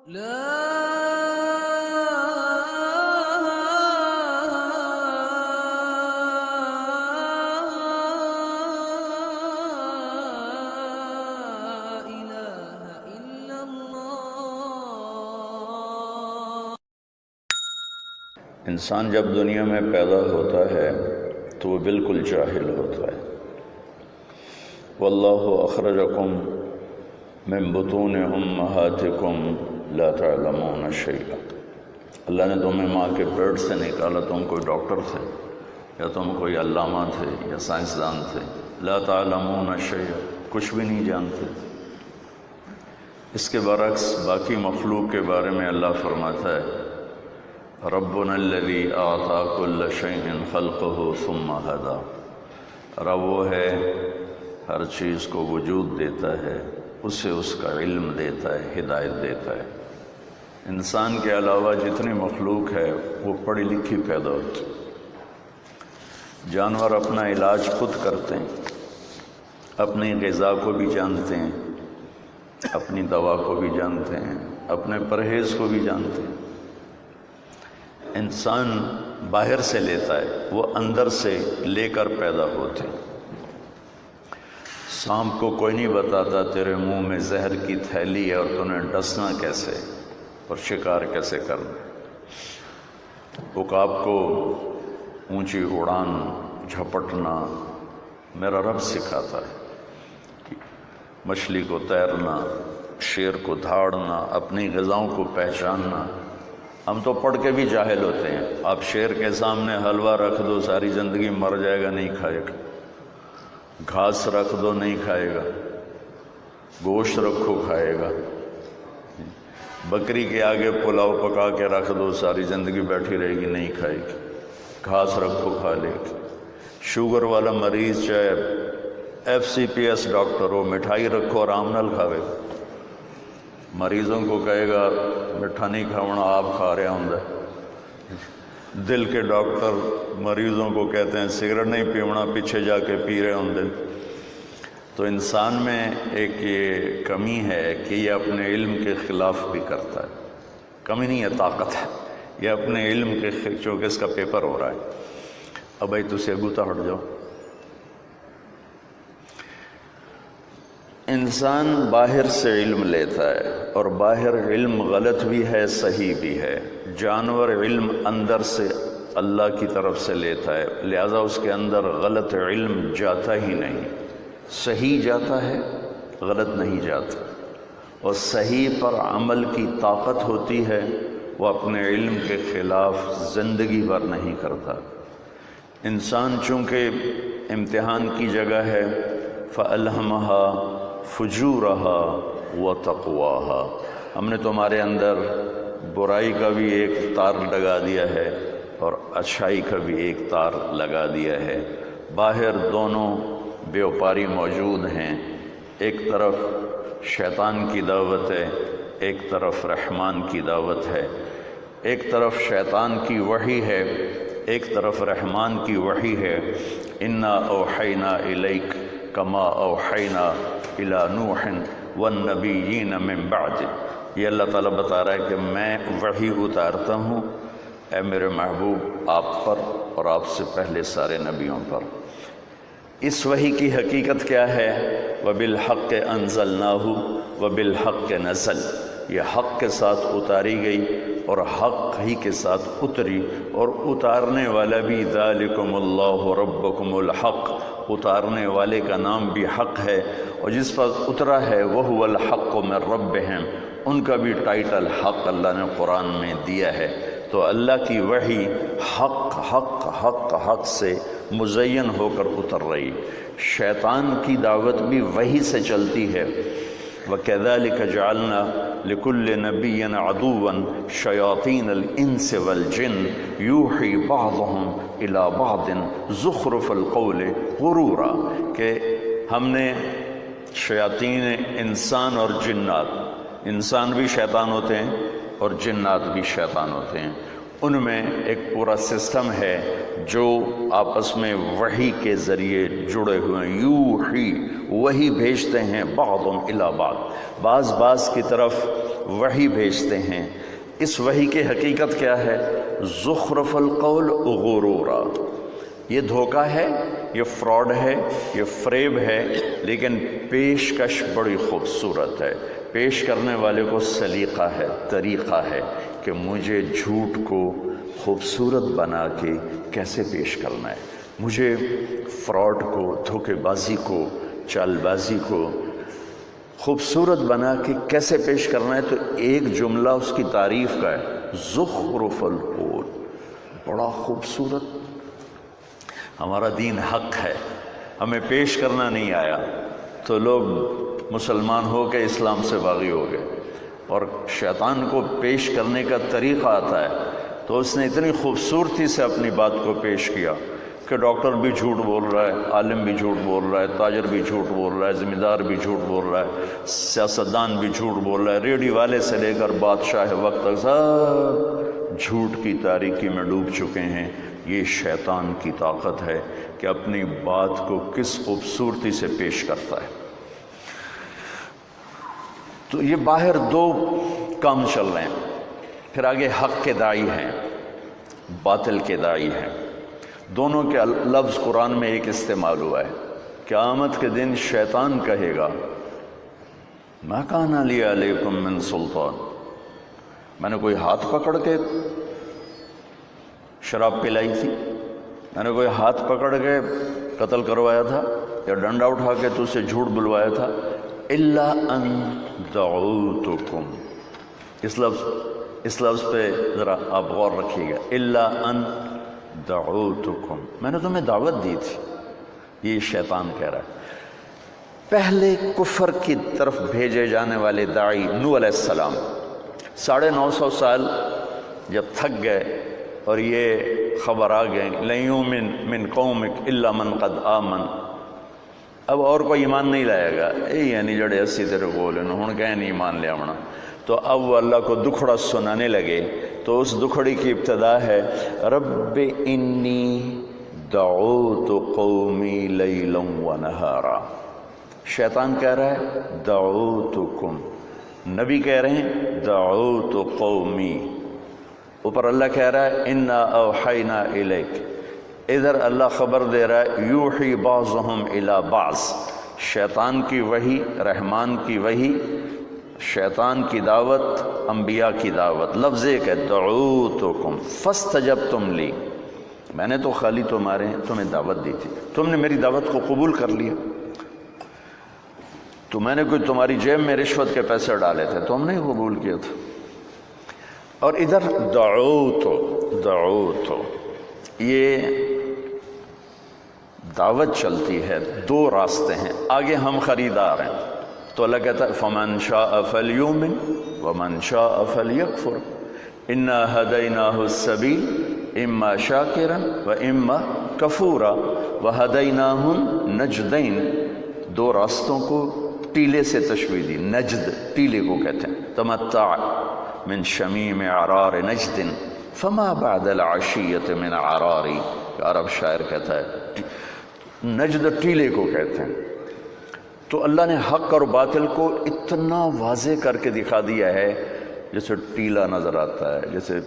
انسان جب دنیا میں پیدا ہوتا ہے تو وہ بالکل جاہل ہوتا ہے۔ واللہ اخرجکم من بطون امہاتکم لا تعلمون شیئا، اللہ نے تمہیں ماں کے پیٹ سے نکالا، تم کوئی ڈاکٹر تھے یا تم کوئی علامہ تھے یا سائنسدان تھے، لا تعلمون شیئا، کچھ بھی نہیں جانتے۔ اس کے برعکس باقی مخلوق کے بارے میں اللہ فرماتا ہے ربنا الذی اعطی کل شیء خلقہ ثم ہدی، رب وہ ہے ہر چیز کو وجود دیتا ہے، اسے اس کا علم دیتا ہے، ہدایت دیتا ہے۔ انسان کے علاوہ جتنی مخلوق ہے وہ پڑھی لکھی پیدا ہوتی، جانور اپنا علاج خود کرتے ہیں، اپنی غذا کو بھی جانتے ہیں، اپنی دوا کو بھی جانتے ہیں، اپنے پرہیز کو بھی جانتے ہیں۔ انسان باہر سے لیتا ہے، وہ اندر سے لے کر پیدا ہوتے ہیں۔ سانپ کو کوئی نہیں بتاتا تیرے منہ میں زہر کی تھیلی ہے اور تمہیں ڈسنا کیسے اور شکار کیسے کرنا۔ عقاب کو اونچی اڑان جھپٹنا میرا رب سکھاتا ہے، مچھلی کو تیرنا، شیر کو دھاڑنا، اپنی غذاؤں کو پہچاننا۔ ہم تو پڑھ کے بھی جاہل ہوتے ہیں۔ آپ شیر کے سامنے حلوہ رکھ دو ساری زندگی مر جائے گا، نہیں کھائے گا۔ گھاس رکھ دو نہیں کھائے گا، گوشت رکھو کھائے گا۔ بکری کے آگے پلاؤ پکا کے رکھ دو ساری زندگی بیٹھی رہے گی، نہیں کھائے گی۔ گھاس رکھو کھا لے گی۔ شوگر والا مریض چاہے FCPS ڈاکٹر ہو، مٹھائی رکھو آرام نال کھاوے گا۔ مریضوں کو کہے گا مٹھا نہیں کھاونا، آپ کھا رہے ہوں۔ دل کے ڈاکٹر مریضوں کو کہتے ہیں سگریٹ نہیں پیونا، پیچھے جا کے پی رہے ہوں دل۔ تو انسان میں ایک یہ کمی ہے کہ یہ اپنے علم کے خلاف بھی کرتا ہے۔ کمی نہیں ہے، طاقت ہے۔ یہ اپنے علم کے چونکہ اس کا پیپر ہو رہا ہے، اب بھائی تُسے اگوتا ہٹ جاؤ۔ انسان باہر سے علم لیتا ہے، اور باہر علم غلط بھی ہے صحیح بھی ہے۔ جانور علم اندر سے اللہ کی طرف سے لیتا ہے، لہذا اس کے اندر غلط علم جاتا ہی نہیں، صحیح جاتا ہے، غلط نہیں جاتا۔ اور صحیح پر عمل کی طاقت ہوتی ہے، وہ اپنے علم کے خلاف زندگی بھر نہیں کرتا۔ انسان چونکہ امتحان کی جگہ ہے، فَأَلْهَمَهَا فجورها وتقواها، ہم نے تمہارے اندر برائی کا بھی ایک تار لگا دیا ہے اور اچھائی کا بھی ایک تار لگا دیا ہے۔ باہر دونوں بیوپاری موجود ہیں، ایک طرف شیطان کی دعوت ہے، ایک طرف رحمان کی دعوت ہے۔ ایک طرف شیطان کی وحی ہے، ایک طرف رحمان کی وحی ہے۔ انا اوحینا الیک کما اوحینا الی نوح والنبیین من بعد، یہ اللہ تعالیٰ بتا رہا ہے کہ میں وحی اتارتا ہوں اے میرے محبوب آپ پر اور آپ سے پہلے سارے نبیوں پر۔ اس وحی کی حقیقت کیا ہے؟ وَبِالْحَقِّ أَنزَلْنَاهُ وَبِالْحَقِّ نَزَلَ، یہ حق کے ساتھ اتاری گئی اور حق ہی کے ساتھ اتری، اور اتارنے والا بھی ذَلِكُمُ اللَّهُ رَبُّكُمُ الْحَقِّ، اتارنے والے کا نام بھی حق ہے، اور جس پر اترا ہے وَهُوَ الْحَقُّ مِن رَبِّهِمْ، ان کا بھی ٹائٹل حق اللہ نے قرآن میں دیا ہے۔ تو اللہ کی وحی حق حق حق حق سے مزین ہو کر اتر رہی۔ شیطان کی دعوت بھی وحی سے چلتی ہے۔ وَكَذَلِكَ جَعَلْنَا لِكُلِّ نَبِيٍّ عَدُوًّا شَيَاطِينَ الْإِنسِ وَالْجِنِّ يُوحِي بَعْضُهُمْ إِلَى بَعْضٍ زُخْرُفَ الْقَوْلِ غُرُورًا، کہ ہم نے شیاطین انسان اور جنات، انسان بھی شیطان ہوتے ہیں اور جنات بھی شیطان ہوتے ہیں، ان میں ایک پورا سسٹم ہے جو آپس میں وحی کے ذریعے جڑے ہوئے ہیں۔ یوحی، وحی بھیجتے ہیں، بعضهم الی بعض، بعض کی طرف وحی بھیجتے ہیں۔ اس وحی کی حقیقت کیا ہے؟ زخرف القول غرورا، یہ دھوکہ ہے، یہ فراڈ ہے، یہ فریب ہے، لیکن پیشکش بڑی خوبصورت ہے۔ پیش کرنے والے کو سلیقہ ہے، طریقہ ہے کہ مجھے جھوٹ کو خوبصورت بنا کے کیسے پیش کرنا ہے، مجھے فراڈ کو، دھوکے بازی کو، چال بازی کو خوبصورت بنا کے کیسے پیش کرنا ہے۔ تو ایک جملہ اس کی تعریف کا ہے، زخرف القول، بڑا خوبصورت۔ ہمارا دین حق ہے، ہمیں پیش کرنا نہیں آیا تو لوگ مسلمان ہو کے اسلام سے باغی ہو گئے، اور شیطان کو پیش کرنے کا طریقہ آتا ہے تو اس نے اتنی خوبصورتی سے اپنی بات کو پیش کیا کہ ڈاکٹر بھی جھوٹ بول رہا ہے، عالم بھی جھوٹ بول رہا ہے، تاجر بھی جھوٹ بول رہا ہے، ذمہ دار بھی جھوٹ بول رہا ہے، سیاستدان بھی جھوٹ بول رہا ہے، ریڈی والے سے لے کر بادشاہ وقت تک سب جھوٹ کی تاریکی میں ڈوب چکے ہیں۔ یہ شیطان کی طاقت ہے کہ اپنی بات کو کس خوبصورتی سے پیش کرتا ہے۔ تو یہ باہر دو کام چل رہے ہیں، پھر آگے حق کے داعی ہیں، باطل کے داعی ہیں، دونوں کے لفظ قرآن میں ایک استعمال ہوا ہے۔ قیامت کے دن شیطان کہے گا ما کان لی علیکم من سلطان، میں نے کوئی ہاتھ پکڑ کے شراب پلائی تھی، میں نے کوئی ہاتھ پکڑ کے قتل کروایا تھا یا ڈنڈا اٹھا کے تو اسے جھوٹ بلوایا تھا؟ الا ان دعوتکم، اس لفظ پہ ذرا آپ غور رکھیے گا، الا ان دعوتکم، میں نے تمہیں دعوت دی تھی۔ یہ شیطان کہہ رہا ہے۔ پہلے کفر کی طرف بھیجے جانے والے داعی نوح علیہ السلام 950 سال جب تھک گئے اور یہ خبر آ گئی لن یؤمن من قومک الا من قد آمن، اب اور کوئی ایمان نہیں لائے گا، یعنی جڑے اسی تیرے کول ہن کہیں نہیں ایمان لے آونا، تو اب وہ اللہ کو دکھڑا سنانے لگے۔ تو اس دکھڑی کی ابتدا ہے رب انی دعوت قومی لیلا ونہارا، شیطان کہہ رہا ہے دعوتکم، نبی کہہ رہے ہیں دعوت قومی، اوپر اللہ کہہ رہا ہے انا اوحینا الیک، ادھر اللہ خبر دے رہا ہے یوحی بعضهم الی بعض، شیطان کی وحی، رحمان کی وحی، شیطان کی دعوت، انبیاء کی دعوت، لفظ ایک ہے دعوتکم فاستجبتم لی، میں نے تو خالی تمہیں دعوت دی تھی، تم نے میری دعوت کو قبول کر لیا، تو میں نے کوئی تمہاری جیب میں رشوت کے پیسے ڈالے تھے، تم نے قبول کیا تھا۔ اور ادھر دعوتو یہ دعوت چلتی ہے، دو راستے ہیں، آگے ہم خریدار ہیں، تو اللہ کہتا ہے فمن شاء فلیؤمن ومن شاء فلیکفر انا ہدیناہ السبیل اما شاکرا واما کفورا وہدیناہ النجدین، دو راستوں کو ٹیلے سے تشبیہ دی، نجد ٹیلے کو کہتے ہیں، تمتع من شمیم عرار نجد فما بعد العشیت من عراری، عرب شاعر کہتا ہے نجد ٹیلے کو کہتے ہیں۔ تو اللہ نے حق اور باطل کو اتنا واضح کر کے دکھا دیا ہے، جیسے ٹیلا نظر آتا ہے، جیسے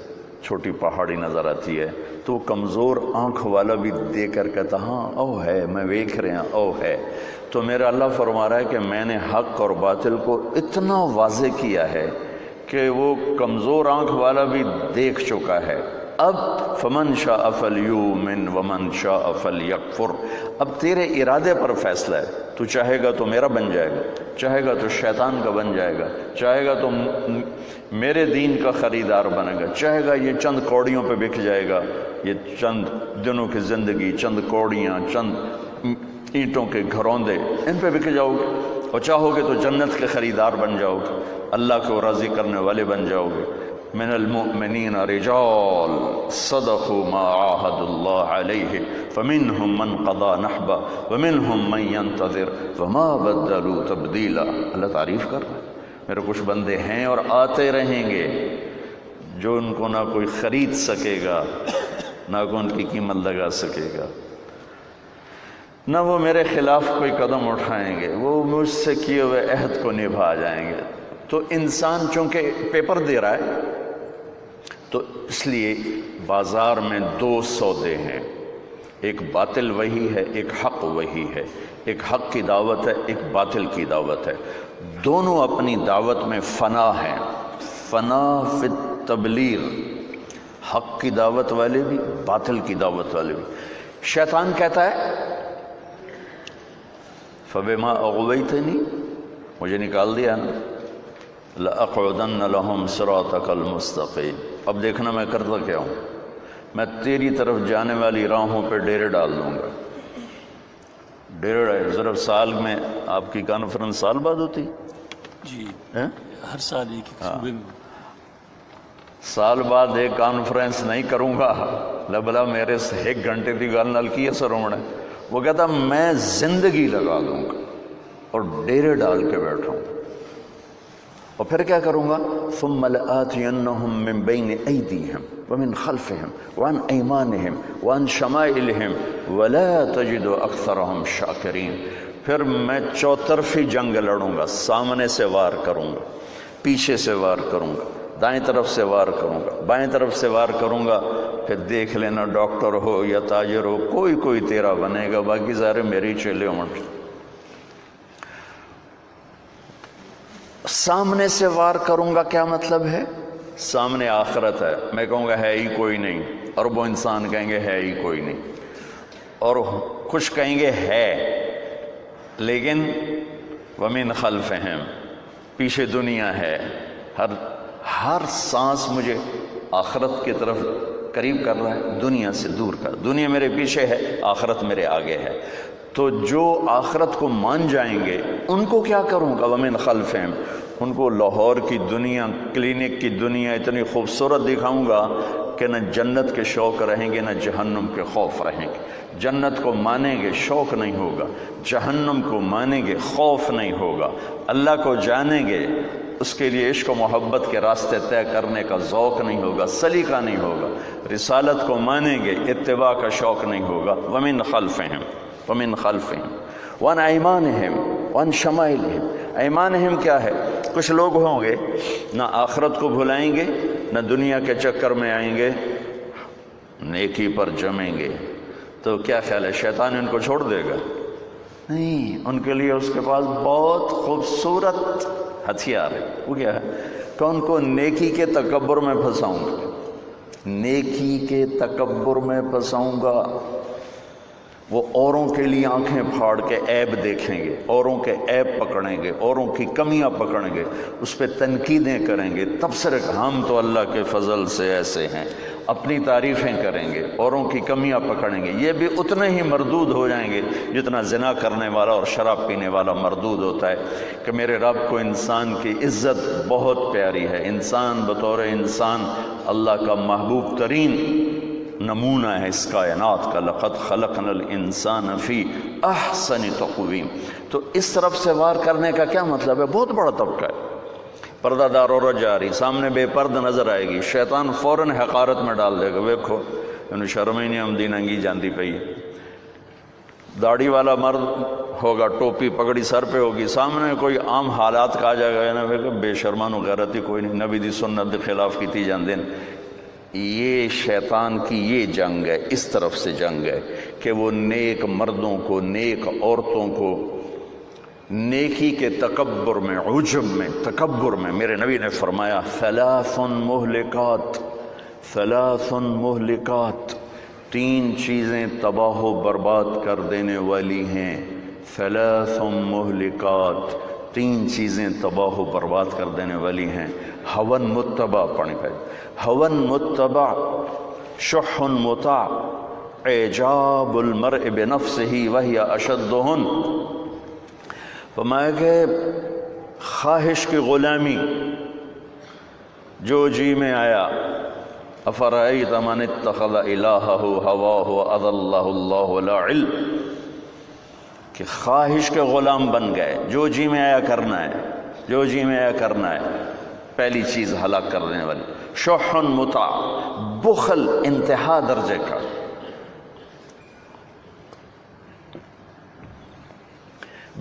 چھوٹی پہاڑی نظر آتی ہے، تو کمزور آنکھ والا بھی دیکھ کر کہتا ہاں او ہے، میں دیکھ رہے ہیں او ہے۔ تو میرا اللہ فرما رہا ہے کہ میں نے حق اور باطل کو اتنا واضح کیا ہے کہ وہ کمزور آنکھ والا بھی دیکھ چکا ہے۔ اب فمن شاء فلیؤمن ومن شاء فلیکفر، اب تیرے ارادے پر فیصلہ ہے، تو چاہے گا تو میرا بن جائے گا، چاہے گا تو شیطان کا بن جائے گا، چاہے گا تو میرے دین کا خریدار بنے گا، چاہے گا یہ چند کوڑیوں پہ بک جائے گا، یہ چند دنوں کی زندگی، چند کوڑیاں، چند اینٹوں کے گھروندے، ان پہ بک جاؤ گے، اور چاہو گے تو جنت کے خریدار بن جاؤ گے، اللہ کو راضی کرنے والے بن جاؤ گے۔ من المؤمنین رجال صدقوا ما عاهدوا الله علیہ فمنهم من قضى نحبہ ومنهم من ينتظر وما بدلوا تبدیلا، اللہ تعریف کر رہا ہے میرے کچھ بندے ہیں اور آتے رہیں گے جو ان کو نہ کوئی خرید سکے گا، نہ کوئی ان کی قیمت لگا سکے گا، نہ وہ میرے خلاف کوئی قدم اٹھائیں گے، وہ مجھ سے کیے ہوئے عہد کو نبھا جائیں گے۔ تو انسان چونکہ پیپر دے رہا ہے تو اس لیے بازار میں دو سودے ہیں، ایک باطل وہی ہے، ایک حق وہی ہے، ایک حق کی دعوت ہے، ایک باطل کی دعوت ہے، دونوں اپنی دعوت میں فنا ہیں، فنا فی التبلیغ، حق کی دعوت والے بھی باطل کی دعوت والے بھی۔ شیطان کہتا ہے فَبِمَا أَغْوَيْتَنِي، مجھے نکال دیا نا، لَأَقْعُدَنَّ لَهُمْ صِرَاطَكَ الْمُسْتَقِيمَ، اب دیکھنا میں کرتا کیا ہوں، میں تیری طرف جانے والی راہوں پہ ڈیرے ڈال دوں گا۔ ڈیرے ضرب سال میں آپ کی کانفرنس سال بعد ہوتی؟ جی ہر سال ایک صوبے میں سال بعد ایک کانفرنس نہیں کروں گا، لبلا میرے سے 1 گھنٹے کی گل نال کی اثر ہونا ہے۔ وہ کہتا میں زندگی لگا دوں گا اور ڈیرے ڈال کے بیٹھوں گا، اور پھر کیا کروں گا، ثم لآتینہم من بین ایدیہم ومن خلفہم وعن ایمانہم وعن شمائلہم ولا تجد اکثرہم شاکرین، پھر میں چوطرفی جنگ لڑوں گا، سامنے سے وار کروں گا، پیچھے سے وار کروں گا، دائیں طرف سے وار کروں گا، بائیں طرف سے وار کروں گا، پھر دیکھ لینا ڈاکٹر ہو یا تاجر ہو کوئی تیرا بنے گا، باقی سارے میری چیلے ہوں۔ سامنے سے وار کروں گا کیا مطلب ہے؟ سامنے آخرت ہے، میں کہوں گا ہے ہی کوئی نہیں، اربوں انسان کہیں گے ہے ہی کوئی نہیں، اور کچھ کہیں گے ہے، لیکن ومن خلفہم، پیچھے دنیا ہے، ہر سانس مجھے آخرت کی طرف قریب کر رہا ہے، دنیا سے دور کر، دنیا میرے پیچھے ہے، آخرت میرے آگے ہے۔ تو جو آخرت کو مان جائیں گے ان کو کیا کروں گا، ومن خلفہم، ان کو لاہور کی دنیا، کلینک کی دنیا اتنی خوبصورت دکھاؤں گا کہ نہ جنت کے شوق رہیں گے نہ جہنم کے خوف رہیں گے۔ جنت کو مانیں گے شوق نہیں ہوگا، جہنم کو مانیں گے خوف نہیں ہوگا، اللہ کو جانیں گے اس کے لیے عشق و محبت کے راستے طے کرنے کا ذوق نہیں ہوگا، سلیقہ نہیں ہوگا، رسالت کو مانیں گے اتباع کا شوق نہیں ہوگا۔ ومن خلفہم، ومن خلفہم وعن ایمانہم وعن شمائلہم، ایمانہم کیا ہے؟ کچھ لوگ ہوں گے نہ آخرت کو بھلائیں گے نہ دنیا کے چکر میں آئیں گے، نیکی پر جمیں گے، تو کیا خیال ہے شیطان ان کو چھوڑ دے گا؟ نہیں، ان کے لیے اس کے پاس بہت خوبصورت ہتھیار ہے، وہ کیا ہے کہ ان کو نیکی کے تکبر میں پھنساؤں گا، نیکی کے تکبر میں پھنساؤں گا۔ وہ اوروں کے لیے آنکھیں پھاڑ کے عیب دیکھیں گے، اوروں کے عیب پکڑیں گے، اوروں کی کمیاں پکڑیں گے، اس پہ تنقیدیں کریں گے، تبصرے ہم تو اللہ کے فضل سے ایسے ہیں، اپنی تعریفیں کریں گے، اوروں کی کمیاں پکڑیں گے، یہ بھی اتنے ہی مردود ہو جائیں گے جتنا زنا کرنے والا اور شراب پینے والا مردود ہوتا ہے۔ کہ میرے رب کو انسان کی عزت بہت پیاری ہے، انسان بطور انسان اللہ کا محبوب ترین نمونہ ہے اس کائنات کا، لقد خلقنا الانسان فی احسن تقویم۔ تو اس طرف سے وار کرنے کا کیا مطلب ہے؟ بہت بڑا طبقہ ہے، پردہ دار عورت جا رہی، سامنے بے پرد نظر آئے گی، شیطان فوراً حقارت میں ڈال دے گا، ویکھو انہوں شرم ہی نہیں آمدی، ننگی جاندی پئی۔ داڑھی والا مرد ہوگا، ٹوپی پگڑی سر پہ ہوگی، سامنے کوئی عام حالات کا آ جائے گا نا، بے شرمان و غیرت ہی کوئی نہیں، نبی دی سنت دے خلاف کیتی جاندے۔ یہ شیطان کی یہ جنگ ہے، اس طرف سے جنگ ہے کہ وہ نیک مردوں کو، نیک عورتوں کو نیکی کے تکبر میں، عجب میں، تکبر میں، میرے نبی نے فرمایا ثلاث مہلکات، ثلاث مہلکات، 3 چیزیں تباہ و برباد کر دینے والی ہیں، ثلاث مہلکات، 3 چیزیں تباہ و برباد کر دینے والی ہیں۔ ہون متبع، پڑھیں پہ ہون متبع، شح مطاع، اعجاب المرء بنفسہ وہی اشدہن۔ فرمایا کہ خواہش کی غلامی، جو جی میں آیا، افرأیت من اتخذ الہہ ہواہ واضلہ اللہ علی علم، کہ خواہش کے غلام بن گئے، جو جی میں آیا کرنا ہے، جو جی میں آیا کرنا ہے، پہلی چیز ہلاک کر دینے والی۔ شح مطاع، بخل انتہا درجے کا،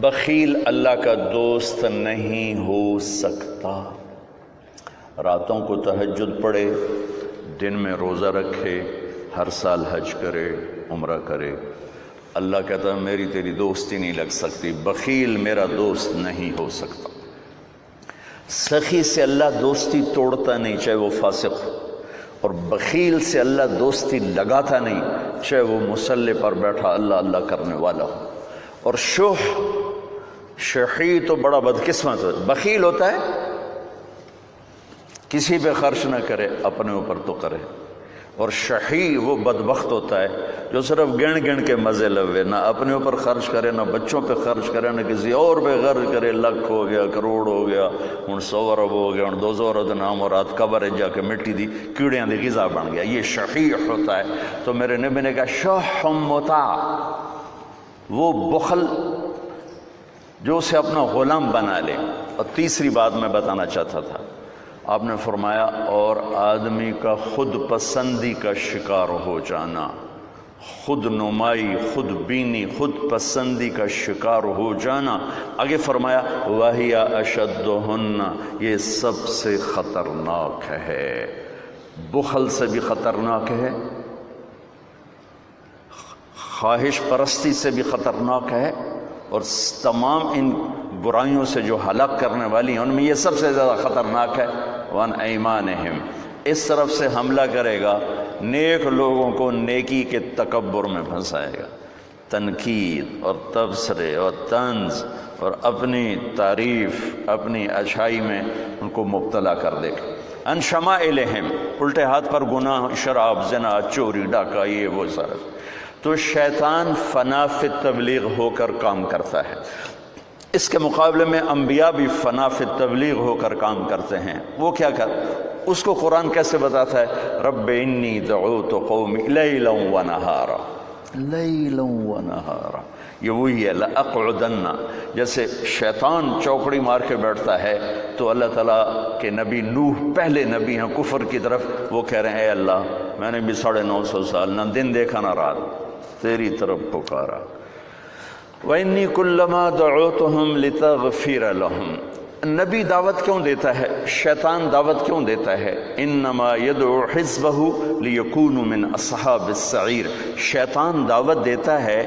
بخیل اللہ کا دوست نہیں ہو سکتا۔ راتوں کو تہجد پڑھے، دن میں روزہ رکھے، ہر سال حج کرے، عمرہ کرے، اللہ کہتا ہے میری تیری دوستی نہیں لگ سکتی، بخیل میرا دوست نہیں ہو سکتا۔ سخی سے اللہ دوستی توڑتا نہیں چاہے وہ فاسق ہو، اور بخیل سے اللہ دوستی لگاتا نہیں چاہے وہ مصلی پر بیٹھا اللہ اللہ کرنے والا ہو۔ اور شحی تو بڑا بدقسمت ہے، بخیل ہوتا ہے کسی پہ خرچ نہ کرے، اپنے اوپر تو کرے، اور شحی وہ بدبخت ہوتا ہے جو صرف گن کے مزے لوے، نہ اپنے اوپر خرچ کرے، نہ بچوں پہ خرچ کرے، نہ کسی اور پہ خرچ کرے، لاکھ ہو گیا، کروڑ ہو گیا، ہن 100 ارب ہو گیا، ہن 200 ارب نام اور رات قبر جا کے مٹی دی کیڑیاں دی غذا بن گیا، یہ شحیح ہوتا ہے۔ تو میرے نبی نے کہا شح مطاع، وہ بخل جو اسے اپنا غلام بنا لے۔ اور تیسری بات میں بتانا چاہتا تھا، آپ نے فرمایا اور آدمی کا خود پسندی کا شکار ہو جانا، خود نمائی، خود بینی، خود پسندی کا شکار ہو جانا۔ آگے فرمایا وَهِيَ أَشَدُّهُنَّ، یہ سب سے خطرناک ہے، بخل سے بھی خطرناک ہے، خواہش پرستی سے بھی خطرناک ہے، اور تمام ان برائیوں سے جو ہلاک کرنے والی ہیں ان میں یہ سب سے زیادہ خطرناک ہے۔ وَعَنْ أَيْمَانِهِمْ، اس طرف سے حملہ کرے گا، نیک لوگوں کو نیکی کے تکبر میں پھنسائے گا، تنقید اور تبصرے اور طنز اور اپنی تعریف، اپنی اچھائی میں ان کو مبتلا کر دے گا۔ عَنْ شَمَائِلِهِمْ، الٹے ہاتھ پر گناہ، شراب، زنا، چوری، ڈاکہ، یہ وہ سارا۔ تو شیطان فنا فی تبلیغ ہو کر کام کرتا ہے، اس کے مقابلے میں انبیاء بھی فنا فی تبلیغ ہو کر کام کرتے ہیں۔ وہ کیا اس کو قرآن کیسے بتاتا ہے؟ رب انی دعوت قومی لیلا ونہارا، لیلا ونہارا، یہ وہی ہے لأقعدن، جیسے شیطان چوکڑی مار کے بیٹھتا ہے تو اللہ تعالیٰ کے نبی نوح پہلے نبی ہیں کفر کی طرف، وہ کہہ رہے ہیں اے اللہ میں نے بھی 950 سال نہ دن دیکھا نہ رات تیری طرف پکارا۔ وَإِنِّي كُلَّمَا دَعُوتُهُمْ لِتَغْفِرَ لَهُمْ، نبی دعوت کیوں دیتا ہے؟ شیطان دعوت کیوں دیتا ہے؟ انما يدعو حزبه ليكونوا من اصحاب السعیر، شیطان دعوت دیتا ہے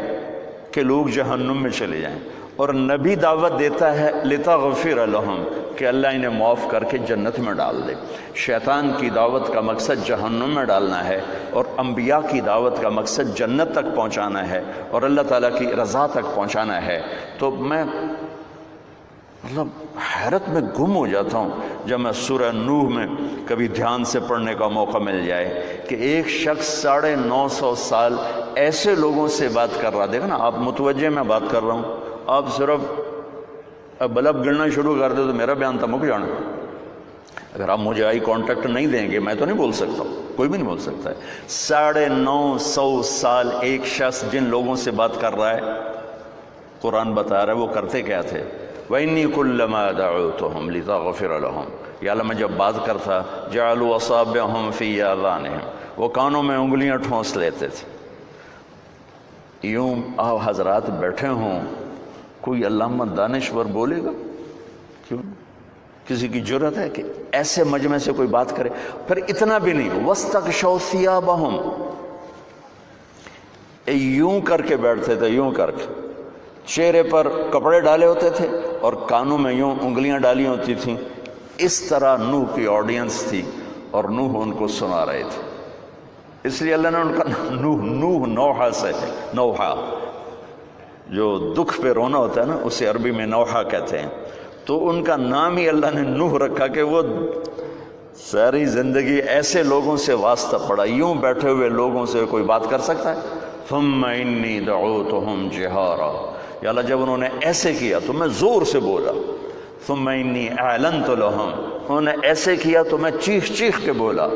کہ لوگ جہنم میں چلے جائیں، اور نبی دعوت دیتا ہے لتغفر لهم، کہ اللہ انہیں معاف کر کے جنت میں ڈال دے۔ شیطان کی دعوت کا مقصد جہنم میں ڈالنا ہے، اور انبیاء کی دعوت کا مقصد جنت تک پہنچانا ہے اور اللہ تعالیٰ کی رضا تک پہنچانا ہے۔ تو میں حیرت میں گم ہو جاتا ہوں جب میں سورہ نوح میں کبھی دھیان سے پڑھنے کا موقع مل جائے کہ ایک شخص 950 سال ایسے لوگوں سے بات کر رہا، دیکھا نا آپ متوجہ میں بات کر رہا ہوں، آپ صرف بلب گرنا شروع کر دے تو میرا بیان تو مک جانا۔ اگر آپ مجھے آئی کانٹیکٹ نہیں دیں گے میں تو نہیں بول سکتا، کوئی بھی نہیں بول سکتا ہے۔ 950 سال ایک شخص جن لوگوں سے بات کر رہا ہے، قرآن بتا رہا ہے وہ کرتے کیا تھے؟ وَإِنِّي كُلَّمَا دَعُوتُهُمْ لِتَغْفِرَ لَهُمْ، یا اللہ میں جب بات کرتا جَعَلُوا أَصَابِعَهُمْ فِي آذَانِهِمْ، وہ کانوں میں انگلیاں ٹھونس لیتے تھے۔ یوں آپ حضرات بیٹھے ہوں، کوئی علامہ دانشور بولے گا؟ کیوں؟ کسی کی جرت ہے کہ ایسے مجمع سے کوئی بات کرے؟ پھر اتنا بھی نہیں، وَاسْتَغْشَوْا ثِيَابَهُمْ، یوں کر کے بیٹھتے تھے، یوں کر کے، چہرے پر کپڑے ڈالے ہوتے تھے اور کانوں میں یوں انگلیاں ڈالی ہوتی تھیں۔ اس طرح نوح کی آڈینس تھی اور نوح ان کو سنا رہے تھے، اس لیے اللہ نے ان کا نوح نوحہ سے ہے، نوحہ جو دکھ پہ رونا ہوتا ہے نا اسے عربی میں نوحہ کہتے ہیں، تو ان کا نام ہی اللہ نے نوح رکھا کہ وہ ساری زندگی ایسے لوگوں سے واسطہ پڑا۔ یوں بیٹھے ہوئے لوگوں سے کوئی بات کر سکتا ہے؟ ثم انی دعوتهم جہارا، یا اللہ جب انہوں نے ایسے کیا تو میں زور سے بولا۔ ثم انی اعلنت لهم، انہوں نے ایسے کیا تو میں چیخ چیخ کے بولا۔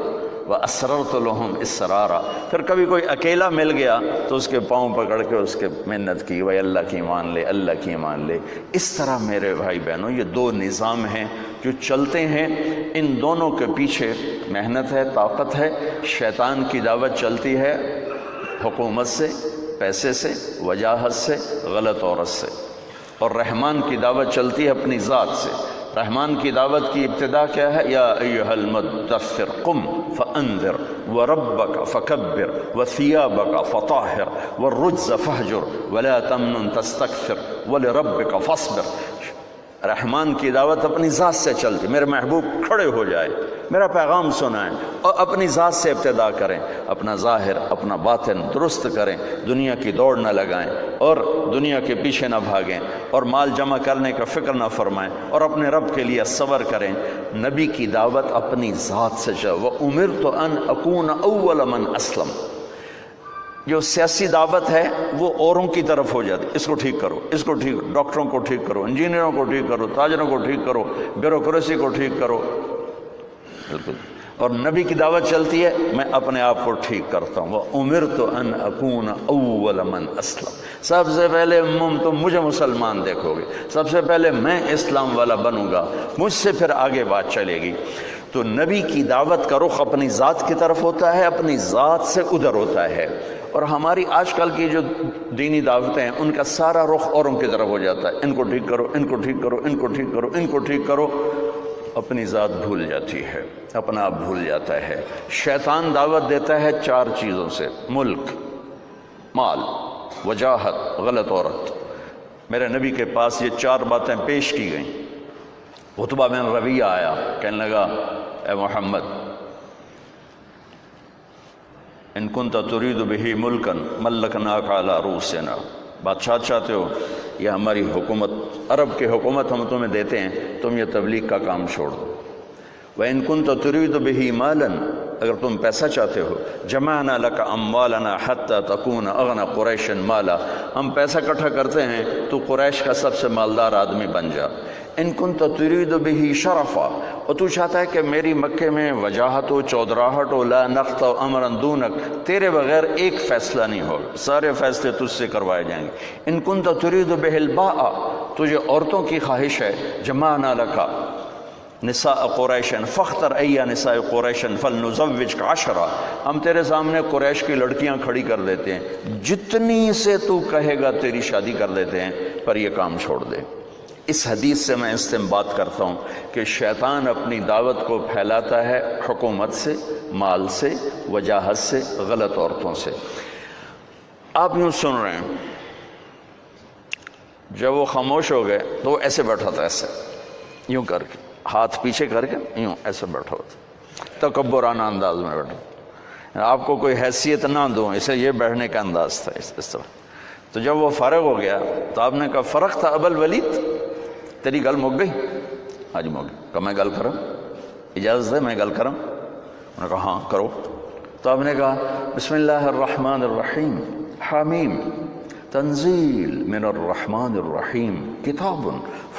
واسررت لهم اسرارا، پھر کبھی کوئی اکیلا مل گیا تو اس کے پاؤں پکڑ کے اس کے منت کی، وہ اللہ کی مان لے، اللہ کی مان لے۔ اس طرح میرے بھائی بہنوں یہ دو نظام ہیں جو چلتے ہیں، ان دونوں کے پیچھے محنت ہے، طاقت ہے۔ شیطان کی دعوت چلتی ہے حکومت سے، پیسے سے، وجاہت سے، غلط عورت سے، اور رحمان کی دعوت چلتی ہے اپنی ذات سے۔ رحمان کی دعوت کی ابتدا کیا ہے؟ یا ایھا المدثر قم فانذر وربک فکبر وثیابک فطہر والرجز فہجر ولا تمنن تستکثر ولربک فاصبر۔ رحمان کی دعوت اپنی ذات سے چلتی، میرے محبوب کھڑے ہو جائے، میرا پیغام سنائیں اور اپنی ذات سے ابتدا کریں، اپنا ظاہر اپنا باطن درست کریں، دنیا کی دوڑ نہ لگائیں اور دنیا کے پیچھے نہ بھاگیں اور مال جمع کرنے کا فکر نہ فرمائیں اور اپنے رب کے لیے صبر کریں۔ نبی کی دعوت اپنی ذات سے چل۔ وَأُمِرْتُ أَنْ أَكُونَ أَوَّلَ مَنْ أَسْلَمَ۔ جو سیاسی دعوت ہے وہ اوروں کی طرف ہو جاتی، اس کو ٹھیک کرو، اس کو ٹھیک کرو، ڈاکٹروں کو ٹھیک کرو، انجینئروں کو ٹھیک کرو، تاجروں کو ٹھیک کرو، بیوروکریسی کو ٹھیک کرو، بالکل۔ اور نبی کی دعوت چلتی ہے میں اپنے آپ کو ٹھیک کرتا ہوں۔ وَأُمِرْتُ أَنْ أَكُونَ أَوَّلَ مَنْ أَسْلَمَ۔ سب سے پہلے تم مجھے مسلمان دیکھو گے، سب سے پہلے میں اسلام والا بنوں گا، مجھ سے پھر آگے بات چلے گی۔ تو نبی کی دعوت کا رخ اپنی ذات کی طرف ہوتا ہے، اپنی ذات سے ادھر ہوتا ہے۔ اور ہماری آج کل کی جو دینی دعوتیں ہیں ان کا سارا رخ اوروں کی طرف ہو جاتا ہے، ان کو ٹھیک کرو، ان کو ٹھیک کرو، ان کو ٹھیک کرو، ان کو ٹھیک کرو، اپنی ذات بھول جاتی ہے، اپنا آپ بھول جاتا ہے۔ شیطان دعوت دیتا ہے چار چیزوں سے: ملک، مال، وجاہت، غلط عورت۔ میرے نبی کے پاس یہ چار باتیں پیش کی گئیں۔ عتبہ بن ربیعہ آیا، کہنے لگا اے محمد ان کنت ترید بہ ملکا ملکناک علی رؤوسنا، بادشاہ چاہتے ہو، یہ ہماری حکومت، عرب کی حکومت ہم تمہیں دیتے ہیں، تم یہ تبلیغ کا کام چھوڑ دو۔ وَإِن كُنْتَ تُرِيدُ بِهِ مَالًا، اگر تم پیسہ چاہتے ہو، جمعنا لك اموالنا حتى تكون اغنى قریش مالا، ہم پیسہ اکٹھا کرتے ہیں تو قریش کا سب سے مالدار آدمی بن جا۔ ان كنت تريد به شرفا، اور تو چاہتا ہے کہ میری مکے میں وجاہت و چودراہٹ و لا نقطع امرا دونک، تیرے بغیر ایک فیصلہ نہیں ہوگا، سارے فیصلے تجھ سے کروائے جائیں گے۔ ان كنت تريد به الباء، تجھے عورتوں کی خواہش ہے، جمعنا لك نساء قریش فاختر ای نساء قریش فلنزوجک عشرہ، ہم تیرے سامنے قریش کی لڑکیاں کھڑی کر دیتے ہیں، جتنی سے تو کہے گا تیری شادی کر دیتے ہیں، پر یہ کام چھوڑ دے۔ اس حدیث سے میں استنباط کرتا ہوں کہ شیطان اپنی دعوت کو پھیلاتا ہے حکومت سے، مال سے، وجاہت سے، غلط عورتوں سے۔ آپ یوں سن رہے ہیں، جب وہ خاموش ہو گئے تو وہ ایسے بیٹھا تھا، ایسے یوں کر کے، ہاتھ پیچھے کر کے یوں ایسے بیٹھا ہوتا، تکبرانہ انداز میں بیٹھا، آپ کو کوئی حیثیت نہ دوں، اسے یہ بیٹھنے کا انداز تھا اس طرح۔ تو جب وہ فارغ ہو گیا تو آپ نے کہا فرق تھا ابا الولید، تیری گل مک گئی؟ ہاں جی مک گئی۔ کہا میں گل کروں، اجازت ہے میں گل کروں؟ انہوں نے کہا ہاں کرو۔ تو آپ نے کہا بسم اللہ الرحمن الرحیم، حامیم تنزیل من الرحمن الرحیم، کتاب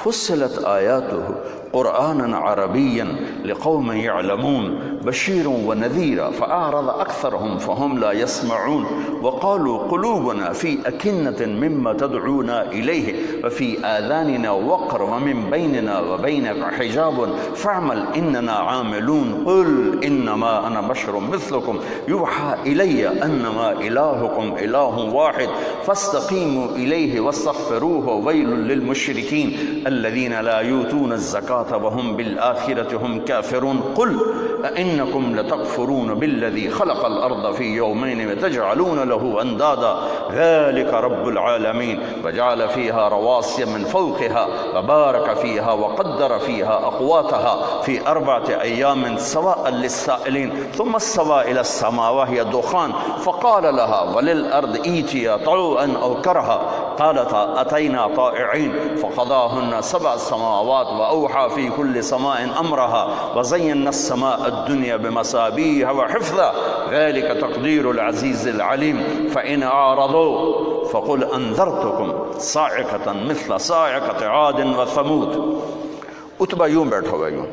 فصلت آیاتہ قرآنا عربیا لقوم یعلمون بشیرا ونذیرا فأعرض اکثرهم فهم لا يسمعون وقالوا قلوبنا في أكنة مما تدعونا إليه وفي آذاننا وقر ومن بيننا وبينك حجاب فاعمل إننا عاملون قل إنما أنا بشر مثلكم يوحى إلي أنما إلهكم إله واحد فاستقيموا إليه واستغفروه ويل للمشركين الذين لا يؤتون الزكاة وهم بالآخرة هم كافرون قل أئنكم لتكفرون بالذي خلق الأرض في يومين وتجعلون له أندادا ذلك رب العالمين وجعل فيها رواسي من فوقها وبارك فيها وقدر فيها أقواتها في 4 أيام سواء للسائلين ثم استوى إلى السماء وهي دخان فقال لها وللأرض ائتيا طوعا أو كرها قالتا أتينا طائعين فقضاهن 7 سماوات وأوحى في كل سماء أمرها وزينا السماء الدنيا بمصابيح وحفظا ذلك تقدير العزيز العليم فإن أعرضوا فقل أنذرتكم صاعقة مثل صاعقة عاد وثمود۔ عتبہ یوں بیٹھا ہوا یوں،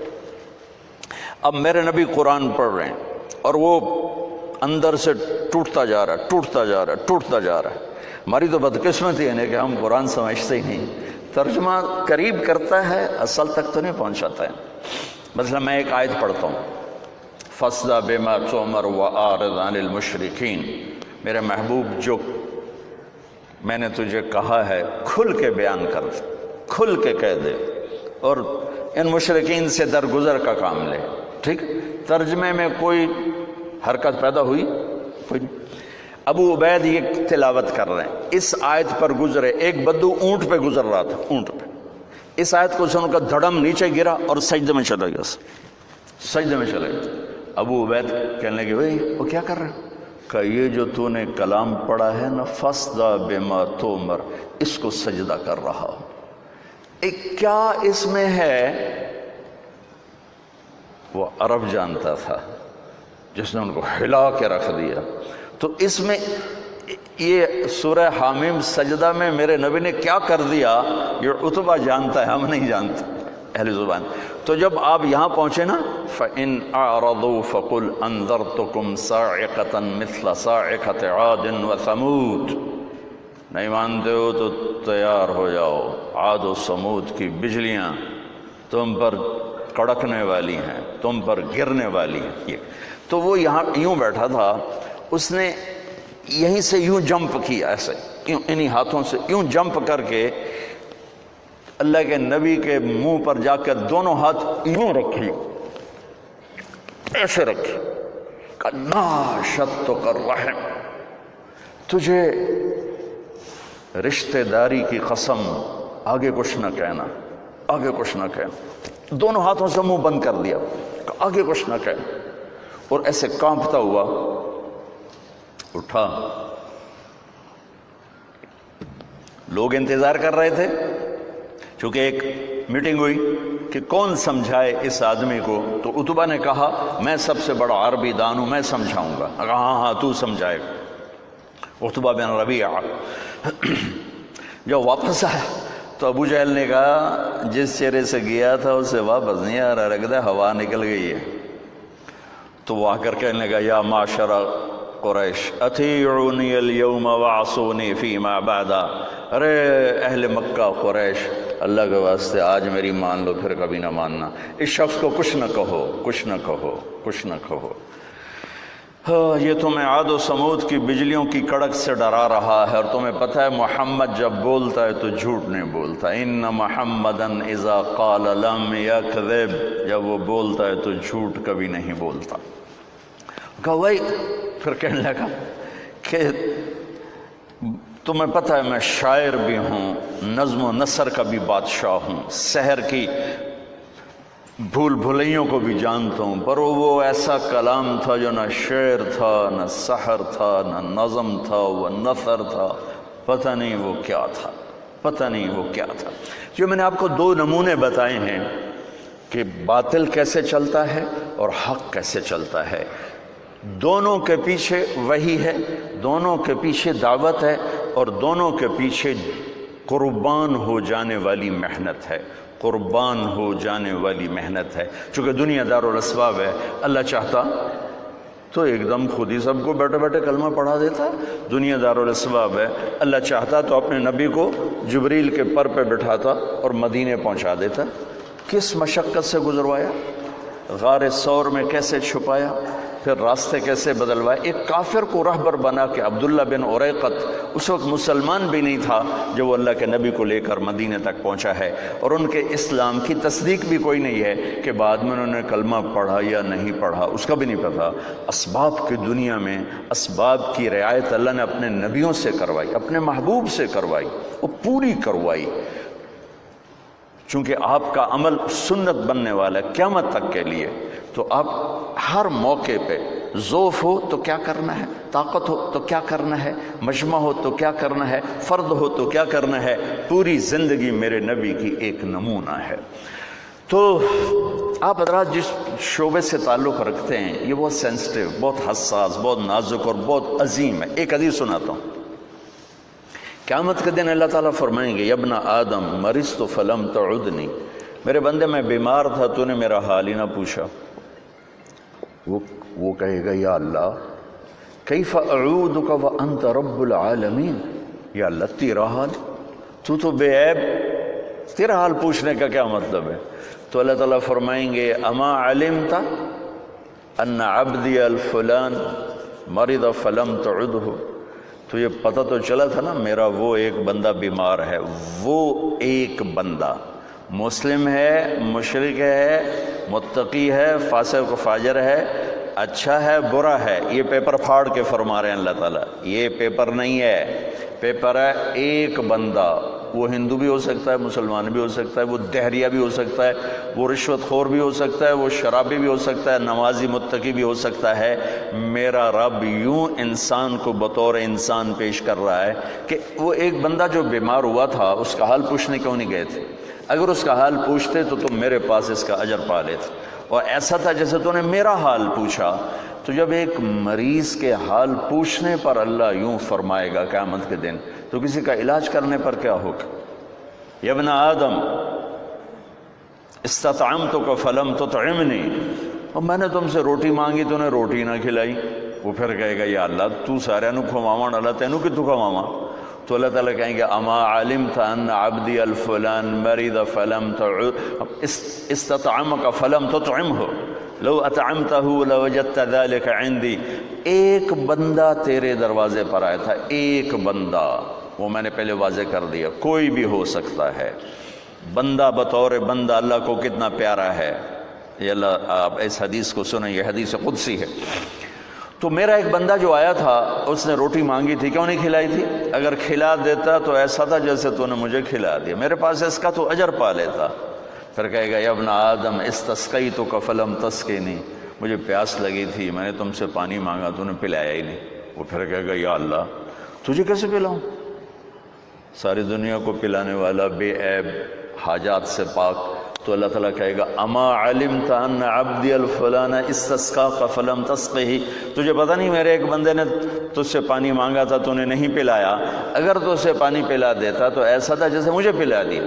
اب میرے نبی قرآن پڑھ رہے ہیں اور وہ اندر سے ٹوٹتا جا رہا ہے، ٹوٹتا جا رہا ہے، ٹوٹتا جا رہا ہے۔ ہماری تو بدقسمتی ہے کہ ہم قرآن سمجھتے ہی نہیں، ترجمہ قریب کرتا ہے اصل تک تو نہیں پہنچاتا ہے۔ مثلا میں ایک آیت پڑھتا ہوں فَاصْدَعْ بِمَا تُؤْمَرُ وَأَعْرِضْ عَنِ الْمُشْرِكِينَ، میرے محبوب جو میں نے تجھے کہا ہے کھل کے بیان کر، کھل کے کہہ دے اور ان مشرکین سے درگزر کا کام لے. ٹھیک، ترجمے میں کوئی حرکت پیدا ہوئی؟ کوئی نہیں. ابو عبید یہ تلاوت کر رہے ہیں، اس آیت پر گزرے. ایک بدو اونٹ پہ گزر رہا تھا، اونٹ پہ. اس آیت کو سن کر دھڑم نیچے گرا اور سجدے میں چلا گیا. سجدے میں چلے گئے. ابو عبید کہنے لگے بھائی وہ کیا کر رہے ہیں؟ کہ یہ جو تو نے کلام پڑھا ہے نا، فَاسْدَعْ بِمَا تُؤْمَرُ، اس کو سجدہ کر رہا ہوں. کیا اس میں ہے؟ وہ عرب جانتا تھا جس نے ان کو ہلا کے رکھ دیا. تو اس میں یہ سورہ حامیم سجدہ میں میرے نبی نے کیا کر دیا یہ عتبہ جانتا ہے، ہم نہیں جانتے اہل زبان. تو جب آپ یہاں پہنچے نا، فَإِنْ أَعْرَضُوا فَقُلْ أَنذَرْتُكُمْ صَاعِقَةً مِثْلَ صَاعِقَةِ عَادٍ وَثَمُودَ، نہیں مانتے ہو تو تیار ہو جاؤ، عاد و سمود کی بجلیاں تم پر کڑکنے والی ہیں، تم پر گرنے والی ہیں. تو وہ یہاں یوں بیٹھا تھا، اس نے یہیں سے یوں جمپ کیا، ایسے یوں انہی ہاتھوں سے یوں جمپ کر کے اللہ کے نبی کے منہ پر جا کر دونوں ہاتھ یوں رکھی، ایسے رکھی. ناشدتک الرحم، تجھے رشتہ داری کی قسم، آگے کچھ نہ کہنا، آگے کچھ نہ کہنا. دونوں ہاتھوں سے منہ بند کر دیا، آگے کچھ نہ کہنا. اور ایسے کانپتا ہوا اٹھا. لوگ انتظار کر رہے تھے، چونکہ ایک میٹنگ ہوئی کہ کون سمجھائے اس آدمی کو. تو عتبہ نے کہا میں سب سے بڑا عربی دان ہوں، میں سمجھاؤں گا. ہاں ہاں تو سمجھائے گا. عتبہ بن ربیعہ جب واپس آیا تو ابو جہل نے کہا جس چہرے سے گیا تھا اس سے واپس نہیں آ رہا، لگتا ہے ہوا نکل گئی ہے. تو وہ آ کر کہنے لگا یا معاشر قریش اطیعونی اليوم وعصونی فیما بعدا، ارے اہل مکہ قریش، اللہ کے واسطے آج میری مان لو پھر کبھی نہ ماننا. اس شخص کو کچھ نہ کہو، کچھ نہ کہو، کچھ نہ کہو. یہ تمہیں عاد و سمود کی بجلیوں کی کڑک سے ڈرا رہا ہے، اور تمہیں پتہ ہے محمد جب بولتا ہے تو جھوٹ نہیں بولتا. ان محمدا اذا قال لم یکذب، جب وہ بولتا ہے تو جھوٹ کبھی نہیں بولتا. کہا بھائی، پھر کہنے لگا کہ تمہیں پتہ ہے میں شاعر بھی ہوں، نظم و نثر کا بھی بادشاہ ہوں، سحر کی بھول بھلیوں کو بھی جانتا ہوں، پر وہ ایسا کلام تھا جو نہ شعر تھا، نہ سحر تھا، نہ نظم تھا، وہ نثر تھا. پتہ نہیں وہ کیا تھا، پتہ نہیں وہ کیا تھا. جو میں نے آپ کو دو نمونے بتائے ہیں کہ باطل کیسے چلتا ہے اور حق کیسے چلتا ہے. دونوں کے پیچھے وحی ہے، دونوں کے پیچھے دعوت ہے، اور دونوں کے پیچھے قربان ہو جانے والی محنت ہے، قربان ہو جانے والی محنت ہے. چونکہ دنیا دار الاسباب ہے، اللہ چاہتا تو ایک دم خود ہی سب کو بیٹھے بیٹھے کلمہ پڑھا دیتا. دنیا دار الاسباب ہے، اللہ چاہتا تو اپنے نبی کو جبریل کے پر پہ بٹھاتا اور مدینے پہنچا دیتا. کس مشقت سے گزروایا، غار ثور میں کیسے چھپایا، پھر راستے کیسے بدلوائے. ایک کافر کو رہبر بنا کے، عبداللہ بن اریقط اس وقت مسلمان بھی نہیں تھا جو وہ اللہ کے نبی کو لے کر مدینے تک پہنچا ہے، اور ان کے اسلام کی تصدیق بھی کوئی نہیں ہے کہ بعد میں انہوں نے کلمہ پڑھا یا نہیں پڑھا، اس کا بھی نہیں پتہ. اسباب کی دنیا میں اسباب کی رعایت اللہ نے اپنے نبیوں سے کروائی، اپنے محبوب سے کروائی، وہ پوری کروائی. چونکہ آپ کا عمل سنت بننے والا ہے قیامت تک کے لیے، تو آپ ہر موقع پہ ضعف ہو تو کیا کرنا ہے، طاقت ہو تو کیا کرنا ہے، مجمع ہو تو کیا کرنا ہے، فرد ہو تو کیا کرنا ہے. پوری زندگی میرے نبی کی ایک نمونہ ہے. تو آپ حضرات جس شعبے سے تعلق رکھتے ہیں یہ بہت سینسٹیو، بہت حساس، بہت نازک اور بہت عظیم ہے. ایک حدیث سناتا ہوں. قیامت کے دن اللہ تعالیٰ فرمائیں گے یا ابن آدم مرضت فلم تعدنی، میرے بندے میں بیمار تھا تو نے میرا حال ہی نہ پوچھا. وہ کہے گا یا اللہ کیف اعودک وانت رب العالمین، یا اللہ تیرا حال، تو بے عیب، تیرا حال پوچھنے کا کیا مطلب ہے. تو اللہ تعالیٰ فرمائیں گے اما علمت ان عبدی الفلان مرض فلم تعدہ، تو یہ پتہ تو چلا تھا نا میرا وہ ایک بندہ بیمار ہے، وہ ایک بندہ مسلم ہے، مشرک ہے، متقی ہے، فاسق و فاجر ہے، اچھا ہے برا ہے، یہ پیپر پھاڑ کے فرما رہے ہیں اللہ تعالیٰ، یہ پیپر نہیں ہے، پیپر ہے ایک بندہ، وہ ہندو بھی ہو سکتا ہے، مسلمان بھی ہو سکتا ہے، وہ دہریہ بھی ہو سکتا ہے، وہ رشوت خور بھی ہو سکتا ہے، وہ شرابی بھی ہو سکتا ہے، نمازی متقی بھی ہو سکتا ہے۔ میرا رب یوں انسان کو بطور انسان پیش کر رہا ہے کہ وہ ایک بندہ جو بیمار ہوا تھا اس کا حال پوچھنے کیوں نہیں گئے تھے؟ اگر اس کا حال پوچھتے تو تم میرے پاس اس کا اجر پا لیتے، اور ایسا تھا جیسے تو نے میرا حال پوچھا۔ تو جب ایک مریض کے حال پوچھنے پر اللہ یوں فرمائے گا قیامت کے دن، تو کسی کا علاج کرنے پر کیا ہوگا؟ یا ابن آدم استطعمتک فلم تطعمنی، اور میں نے تم سے روٹی مانگی تو نے روٹی نہ کھلائی۔ وہ پھر کہے گا یا اللہ تو سارے نو کھواواں، اللہ تینوں کتوں کھواواں؟ تو اللہ تعالیٰ کہیں گے اما علمت ان عبدی الفلان مرض فلم استطعمک فلم تطعمہ لو اطعمتہ لوجدت ذلک عندی۔ ایک بندہ تیرے دروازے پر آیا تھا، ایک بندہ، وہ میں نے پہلے واضح کر دیا، کوئی بھی ہو سکتا ہے۔ بندہ بطور بندہ اللہ کو کتنا پیارا ہے، یہ اللہ، آپ اس حدیث کو سنیں، یہ حدیث قدسی ہے۔ تو میرا ایک بندہ جو آیا تھا اس نے روٹی مانگی تھی، کیوں نہیں کھلائی تھی؟ اگر کھلا دیتا تو ایسا تھا جیسے تو نے مجھے کھلا دیا، میرے پاس اس کا تو اجر پا لیتا۔ پھر کہے گا یا ابن آدم استسقیتک فلم تسقنی، مجھے پیاس لگی تھی، میں نے تم سے پانی مانگا تو نے پلایا ہی نہیں۔ وہ پھر کہے گا یا اللہ تجھے کیسے پلاؤں؟ ساری دنیا کو پلانے والا، بے عیب، حاجات سے پاک۔ تو اللہ تعالیٰ کہے گا اما علمت ان عبدی الفلان استسقاک فلم تسقہ، تجھے پتہ نہیں میرے ایک بندے نے تجھ سے پانی مانگا تھا تو نے نہیں پلایا، اگر تو اسے پانی پلا دیتا تو ایسا تھا جیسے مجھے پلا دیا۔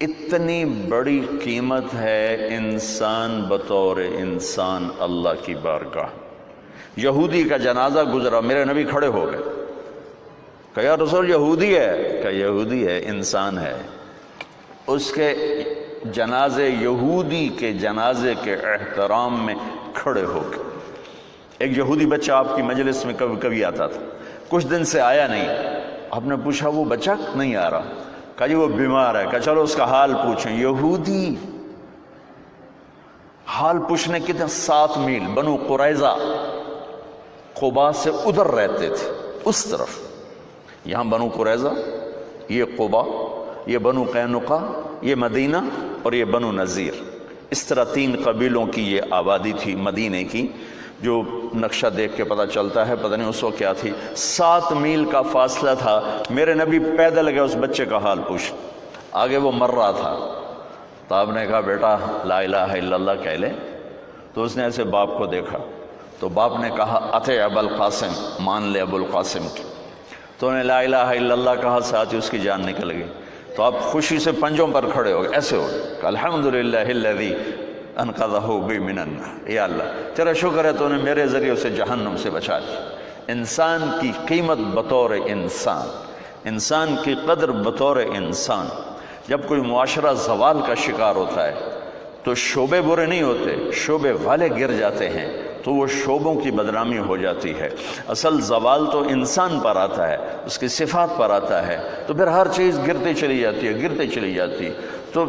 اتنی بڑی قیمت ہے انسان بطور انسان اللہ کی بارگاہ۔ یہودی کا جنازہ گزرا، میرے نبی کھڑے ہو گئے، کہ یا رسول یہودی ہے، کہ یہودی ہے، انسان ہے۔ اس کے جنازے، یہودی کے جنازے کے احترام میں کھڑے ہو گئے۔ ایک یہودی بچہ آپ کی مجلس میں کبھی کبھی آتا تھا، کچھ دن سے آیا نہیں، آپ نے پوچھا وہ بچہ نہیں آ رہا، کہا جی وہ بیمار ہے، کہا چلو اس کا حال پوچھیں۔ یہودی حال پوچھنے کتنے 7 میل، بنو قریظہ قباء سے ادھر رہتے تھے، اس طرف، یہاں بنو قریظہ، یہ قباء، یہ بنو قینقاع، یہ مدینہ، اور یہ بنو نذیر، اس طرح 3 قبیلوں کی یہ آبادی تھی مدینے کی، جو نقشہ دیکھ کے پتہ چلتا ہے، پتہ نہیں اس وقت کیا تھی۔ 7 میل کا فاصلہ تھا، میرے نبی پیدل گئے اس بچے کا حال پوچھ، آگے وہ مر رہا تھا، تو آپ نے کہا بیٹا لا الہ الا اللہ کہہ لے۔ تو اس نے ایسے باپ کو دیکھا، تو باپ نے کہا اطع ابا القاسم، مان لے ابو القاسم کی۔ تو انہیں لا الہ الا اللہ کہا، ساتھ ہی اس کی جان نکل گئی۔ تو آپ خوشی سے پنجوں پر کھڑے ہو گئے، ایسے ہو گئے کہ الحمدللہ الذی انقذہ بی من النار، یا اللہ تیرا شکر ہے تو نے میرے ذریعے سے جہنم سے بچا دیا۔ انسان کی قیمت بطور انسان، انسان کی قدر بطور انسان۔ جب کوئی معاشرہ زوال کا شکار ہوتا ہے تو شعبے برے نہیں ہوتے، شعبے والے گر جاتے ہیں تو وہ شعبوں کی بدنامی ہو جاتی ہے۔ اصل زوال تو انسان پر آتا ہے، اس کی صفات پر آتا ہے، تو پھر ہر چیز گرتے چلی جاتی ہے، گرتے چلی جاتی ہے۔ تو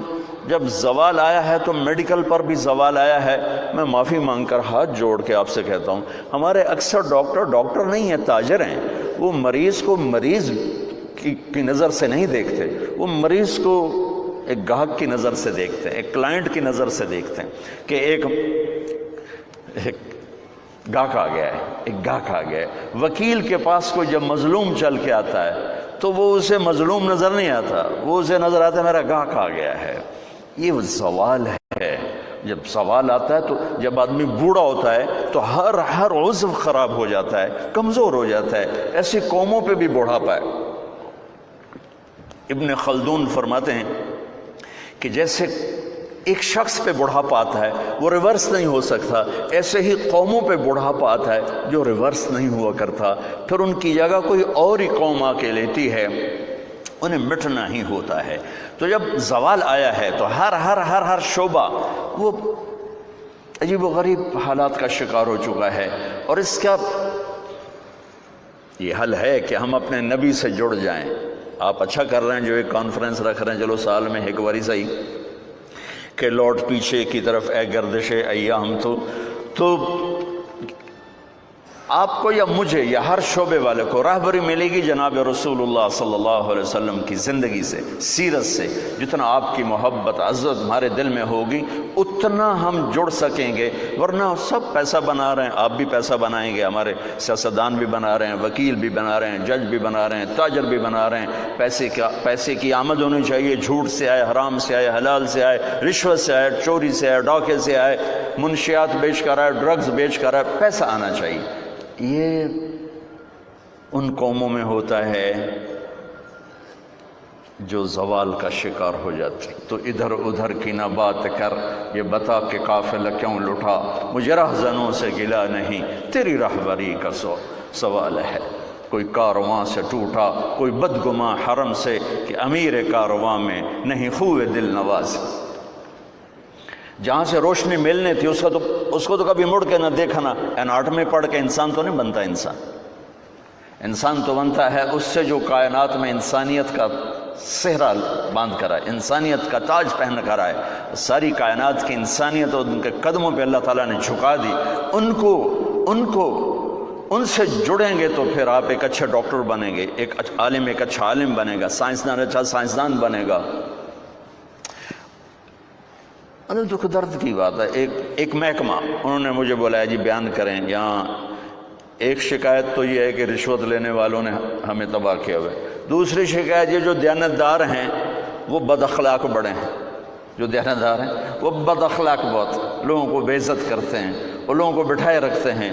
جب زوال آیا ہے تو میڈیکل پر بھی زوال آیا ہے۔ میں معافی مانگ کر ہاتھ جوڑ کے آپ سے کہتا ہوں، ہمارے اکثر ڈاکٹر نہیں ہیں، تاجر ہیں۔ وہ مریض کو مریض کی نظر سے نہیں دیکھتے، وہ مریض کو ایک گاہک کی نظر سے دیکھتے ہیں، ایک کلائنٹ کی نظر سے دیکھتے ہیں کہ ایک گاہک آ گیا ہے، ایک گاہک آ گیا ہے۔ وکیل کے پاس کوئی جب مظلوم چل کے آتا ہے تو وہ اسے مظلوم نظر نہیں آتا، وہ اسے نظر آتا ہے میرا گاہک آ گیا ہے۔ یہ زوال ہے۔ جب زوال آتا ہے تو جب آدمی بوڑھا ہوتا ہے تو ہر عضو خراب ہو جاتا ہے، کمزور ہو جاتا ہے۔ ایسی قوموں پہ بھی بڑھاپا ہے۔ ابن خلدون فرماتے ہیں کہ جیسے ایک شخص پہ بڑھاپا آتا ہے وہ ریورس نہیں ہو سکتا، ایسے ہی قوموں پہ بڑھاپا آتا ہے جو ریورس نہیں ہوا کرتا، پھر ان کی جگہ کوئی اور ہی قوم آ کے لیتی ہے، انہیں مٹنا ہی ہوتا ہے۔ تو جب زوال آیا ہے تو ہر شعبہ وہ عجیب و غریب حالات کا شکار ہو چکا ہے، اور اس کا یہ حل ہے کہ ہم اپنے نبی سے جڑ جائیں. آپ اچھا کر رہے ہیں جو ایک کانفرنس رکھ رہے ہیں، چلو سال میں ایک باری صحیح، کہ لوٹ پیچھے کی طرف اے گردش ایام تو آپ کو یا مجھے یا ہر شعبے والے کو راہبری ملے گی جناب رسول اللہ صلی اللہ علیہ وسلم کی زندگی سے، سیرت سے. جتنا آپ کی محبت عزت ہمارے دل میں ہوگی اتنا ہم جڑ سکیں گے. ورنہ سب پیسہ بنا رہے ہیں، آپ بھی پیسہ بنائیں گے، ہمارے سیاستدان بھی بنا رہے ہیں، وکیل بھی بنا رہے ہیں، جج بھی بنا رہے ہیں، تاجر بھی بنا رہے ہیں. پیسے کی آمد ہونی چاہیے، جھوٹ سے آئے، حرام سے آئے، حلال سے آئے، رشوت سے آئے، چوری سے آئے، ڈاکے سے آئے، منشیات بیچ کر آئے، ڈرگز بیچ کر آئے، پیسہ آنا چاہیے. یہ ان قوموں میں ہوتا ہے جو زوال کا شکار ہو جاتی. تو ادھر ادھر کی نہ بات کر، یہ بتا کہ قافلہ کیوں لٹا، مجھے رہزنوں سے گلا نہیں، تیری رہبری کا سوال ہے. کوئی کارواں سے ٹوٹا، کوئی بدگماں حرم سے، کہ امیر کارواں میں نہیں خوئے دل نواز. جہاں سے روشنی ملنے تھی اس کو تو کبھی مڑ کے نہ دیکھنا. اناٹمی پڑھ کے انسان تو نہیں بنتا. انسان تو بنتا ہے اس سے جو کائنات میں انسانیت کا صحرا باندھ کر آئے، انسانیت کا تاج پہن کر آئے. ساری کائنات کی انسانیت اور ان کے قدموں پہ اللہ تعالیٰ نے جھکا دی. ان سے جڑیں گے تو پھر آپ ایک اچھے ڈاکٹر بنیں گے، ایک اچھا عالم بنے گا، سائنسدان اچھا سائنسدان بنے گا. دکھ درد کی بات ہے. ایک محکمہ انہوں نے مجھے بولا جی بیان کریں. یہاں ایک شکایت تو یہ ہے کہ رشوت لینے والوں نے ہمیں تباہ کیا ہوا ہے. دوسری شکایت یہ جو دیانتدار ہیں وہ بد اخلاق بڑے ہیں. جو دیانتدار ہیں وہ بد اخلاق بہت، لوگوں کو بے عزت کرتے ہیں، وہ لوگوں کو بٹھائے رکھتے ہیں.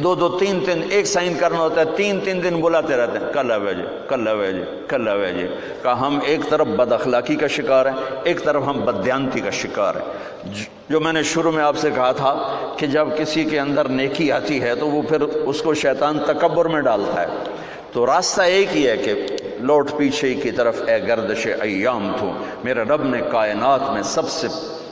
دو تین ایک سائن کرنا ہوتا ہے، تین دن بلاتے رہتے ہیں، کل آوے جی، کل آوے جی، کل آوے جی. کہ ہم ایک طرف بد اخلاقی کا شکار ہیں، ایک طرف ہم بددیانتی کا شکار ہیں. جو میں نے شروع میں آپ سے کہا تھا کہ جب کسی کے اندر نیکی آتی ہے تو وہ پھر اس کو شیطان تکبر میں ڈالتا ہے. تو راستہ ایک ہی ہے کہ لوٹ پیچھے کی طرف اے گردش ایام تو. میرے رب نے کائنات میں سب سے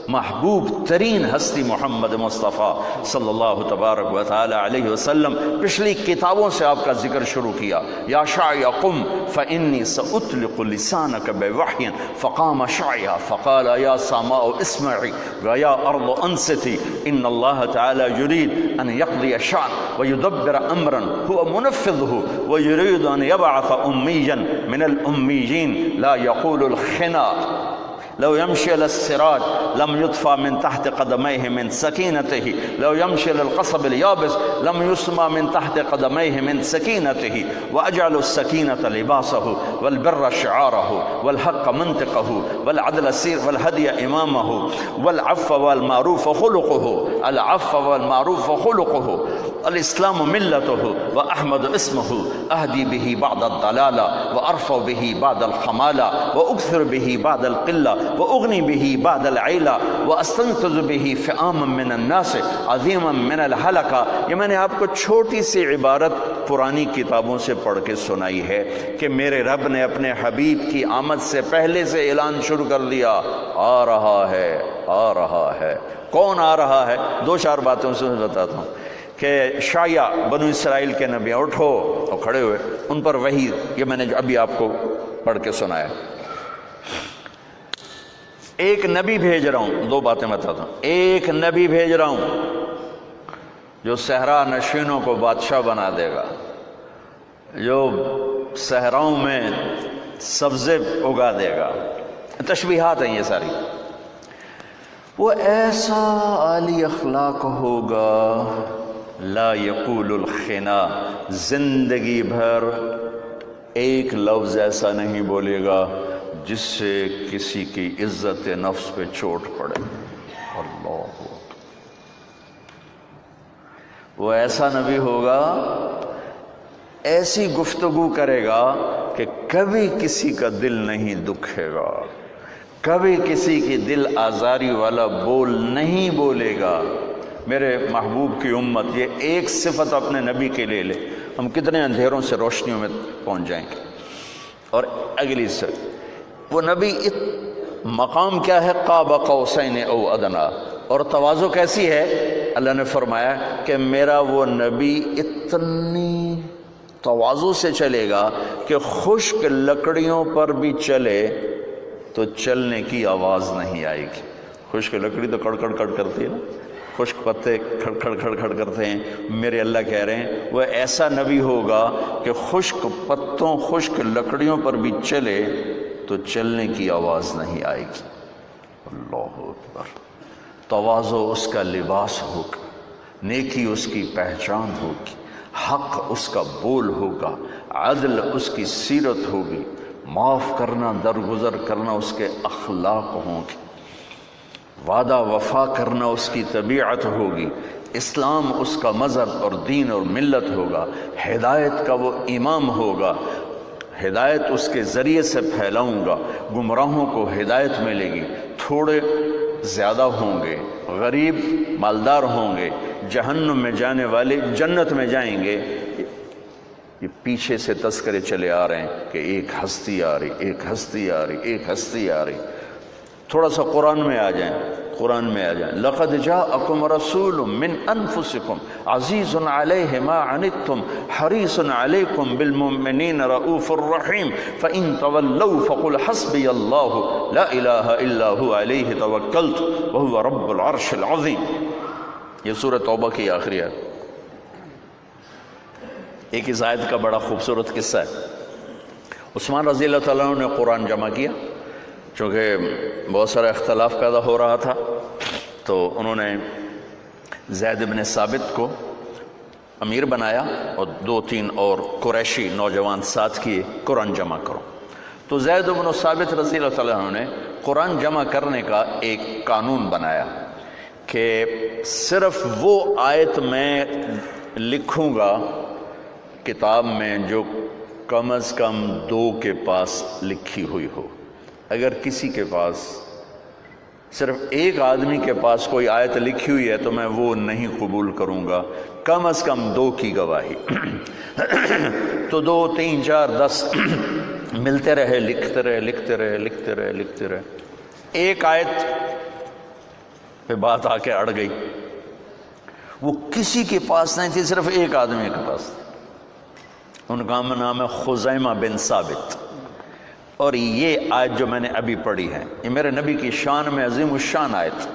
محبوب ترین ہستی محمد مصطفیٰ صلی اللہ تبارک و تعالی علیہ وسلم، پچھلی کتابوں سے آپ کا ذکر شروع کیا. یا شاعی قم فإنی سأطلق لسانک بوحی فقام شاعی فقال یا سماء اسمعی ویا ارض انصتی ان اللہ تعالی یرید ان یقضی شأن ویدبر امرا هو منفذه ویرید ان یبعث امیا من الأمیین لا یقول الخنا لو يمشي على الصراط لم يطفى من تحت قدميه من سكينته لو يمشي على القصب اليابس لم يسمى من تحت قدميه من سكينته وأجعل السكينة لباسه والبر شعاره والحق منطقه والعدل سير والهدي إمامه والعفو والمعروف خلقه العفو والمعروف خلقه الإسلام ملته وأحمد اسمه أهدي به بعد الضلالة وأرفع به بعد الخمالة وأكثر به بعد القلة وأغني به بعد العيلة وأستنقذ به فئاما من الناس عظيما من الهلكة. یہ میں نے آپ کو چھوٹی سی عبارت پرانی کتابوں سے پڑھ کے سنائی ہے کہ میرے رب نے اپنے حبیب کی آمد سے پہلے سے اعلان شروع کر دیا، آ رہا ہے، آ رہا ہے. کون آ رہا ہے؟ دو چار باتوں سے بتاتا ہوں. کہ شایا بنو اسرائیل کے نبی اٹھو اور کھڑے ہوئے، ان پر وحی، یہ میں نے ابھی آپ کو پڑھ کے سنایا. ایک نبی بھیج رہا ہوں، دو باتیں بتاتا ہوں. ایک نبی بھیج رہا ہوں جو صحرا نشینوں کو بادشاہ بنا دے گا، جو صحراؤں میں سبزے اگا دے گا. تشبیہات ہیں یہ ساری. وہ ایسا عالی اخلاق ہوگا، لا یقول الخنا، زندگی بھر ایک لفظ ایسا نہیں بولے گا جس سے کسی کی عزت نفس پہ چوٹ پڑے. اللہ، وہ ایسا نبی ہوگا، ایسی گفتگو کرے گا کہ کبھی کسی کا دل نہیں دکھے گا، کبھی کسی کی دل آزاری والا بول نہیں بولے گا. میرے محبوب کی امت یہ ایک صفت اپنے نبی کے لے لے، ہم کتنے اندھیروں سے روشنیوں میں پہنچ جائیں گے. اور اگلی سے وہ نبی مقام کیا ہے؟ قاب قوسین او ادنا. اور تواضع کیسی ہے؟ اللہ نے فرمایا کہ میرا وہ نبی اتنی تواضع سے چلے گا کہ خشک لکڑیوں پر بھی چلے تو چلنے کی آواز نہیں آئے گی. خشک لکڑی تو کڑ کڑ کڑ کرتی ہے نا، خشک پتے کھڑ کھڑ کھڑ کھڑ کرتے ہیں. میرے اللہ کہہ رہے ہیں وہ ایسا نبی ہوگا کہ خشک پتوں خشک لکڑیوں پر بھی چلے تو چلنے کی آواز نہیں آئے گی. اللہ اکبر. تواضع اس کا لباس ہوگا، نیکی اس کی پہچان ہوگی، حق اس کا بول ہوگا، عدل اس کی سیرت ہوگی، معاف کرنا درگزر کرنا اس کے اخلاق ہوں گے، وعدہ وفا کرنا اس کی طبیعت ہوگی، اسلام اس کا مذہب اور دین اور ملت ہوگا، ہدایت کا وہ امام ہوگا، ہدایت اس کے ذریعے سے پھیلاؤں گا، گمراہوں کو ہدایت ملے گی، تھوڑے زیادہ ہوں گے، غریب مالدار ہوں گے، جہنم میں جانے والے جنت میں جائیں گے. یہ پیچھے سے تذکرے چلے آ رہے ہیں کہ ایک ہستی آ رہی، ایک ہستی آ رہی، ایک ہستی آ رہی. تھوڑا سا قرآن میں آ جائیں، قرآن میں آ جائیں. لقد جاءکم رسول من انفسکم عزیز علیہ ما عنتم حریص علیکم بالمؤمنین رؤوف الرحیم فإن تولوا فقل حسبی اللہ لا الہ الا هو علیہ توکلت وهو رب العرش العظیم. یہ سورہ توبہ کی آخری آیت. ایک اس آیت کا بڑا خوبصورت قصہ ہے. عثمان رضی اللہ تعالیٰ عنہ نے قرآن جمع کیا، چونکہ بہت سارا اختلاف پیدا ہو رہا تھا، تو انہوں نے زید بن ثابت کو امیر بنایا اور 2-3 اور قریشی نوجوان ساتھ کیے، قرآن جمع کرو. تو زید بن ثابت رضی اللہ تعالیٰ عنہ نے قرآن جمع کرنے کا ایک قانون بنایا کہ صرف وہ آیت میں لکھوں گا کتاب میں جو کم از کم 2 کے پاس لکھی ہوئی ہو. اگر کسی کے پاس صرف ایک آدمی کے پاس کوئی آیت لکھی ہوئی ہے تو میں وہ نہیں قبول کروں گا، کم از کم 2 کی گواہی. تو 2 3 4 10 ملتے رہے، لکھتے رہے لکھتے رہے لکھتے رہے لکھتے رہے. ایک آیت پہ بات آ کے اڑ گئی، وہ کسی کے پاس نہیں تھی، صرف ایک آدمی کے پاس. ان کا نام ہے خزیمہ بن ثابت. اور یہ آیت جو میں نے ابھی پڑھی ہے یہ میرے نبی کی شان میں عظیم الشان آیت.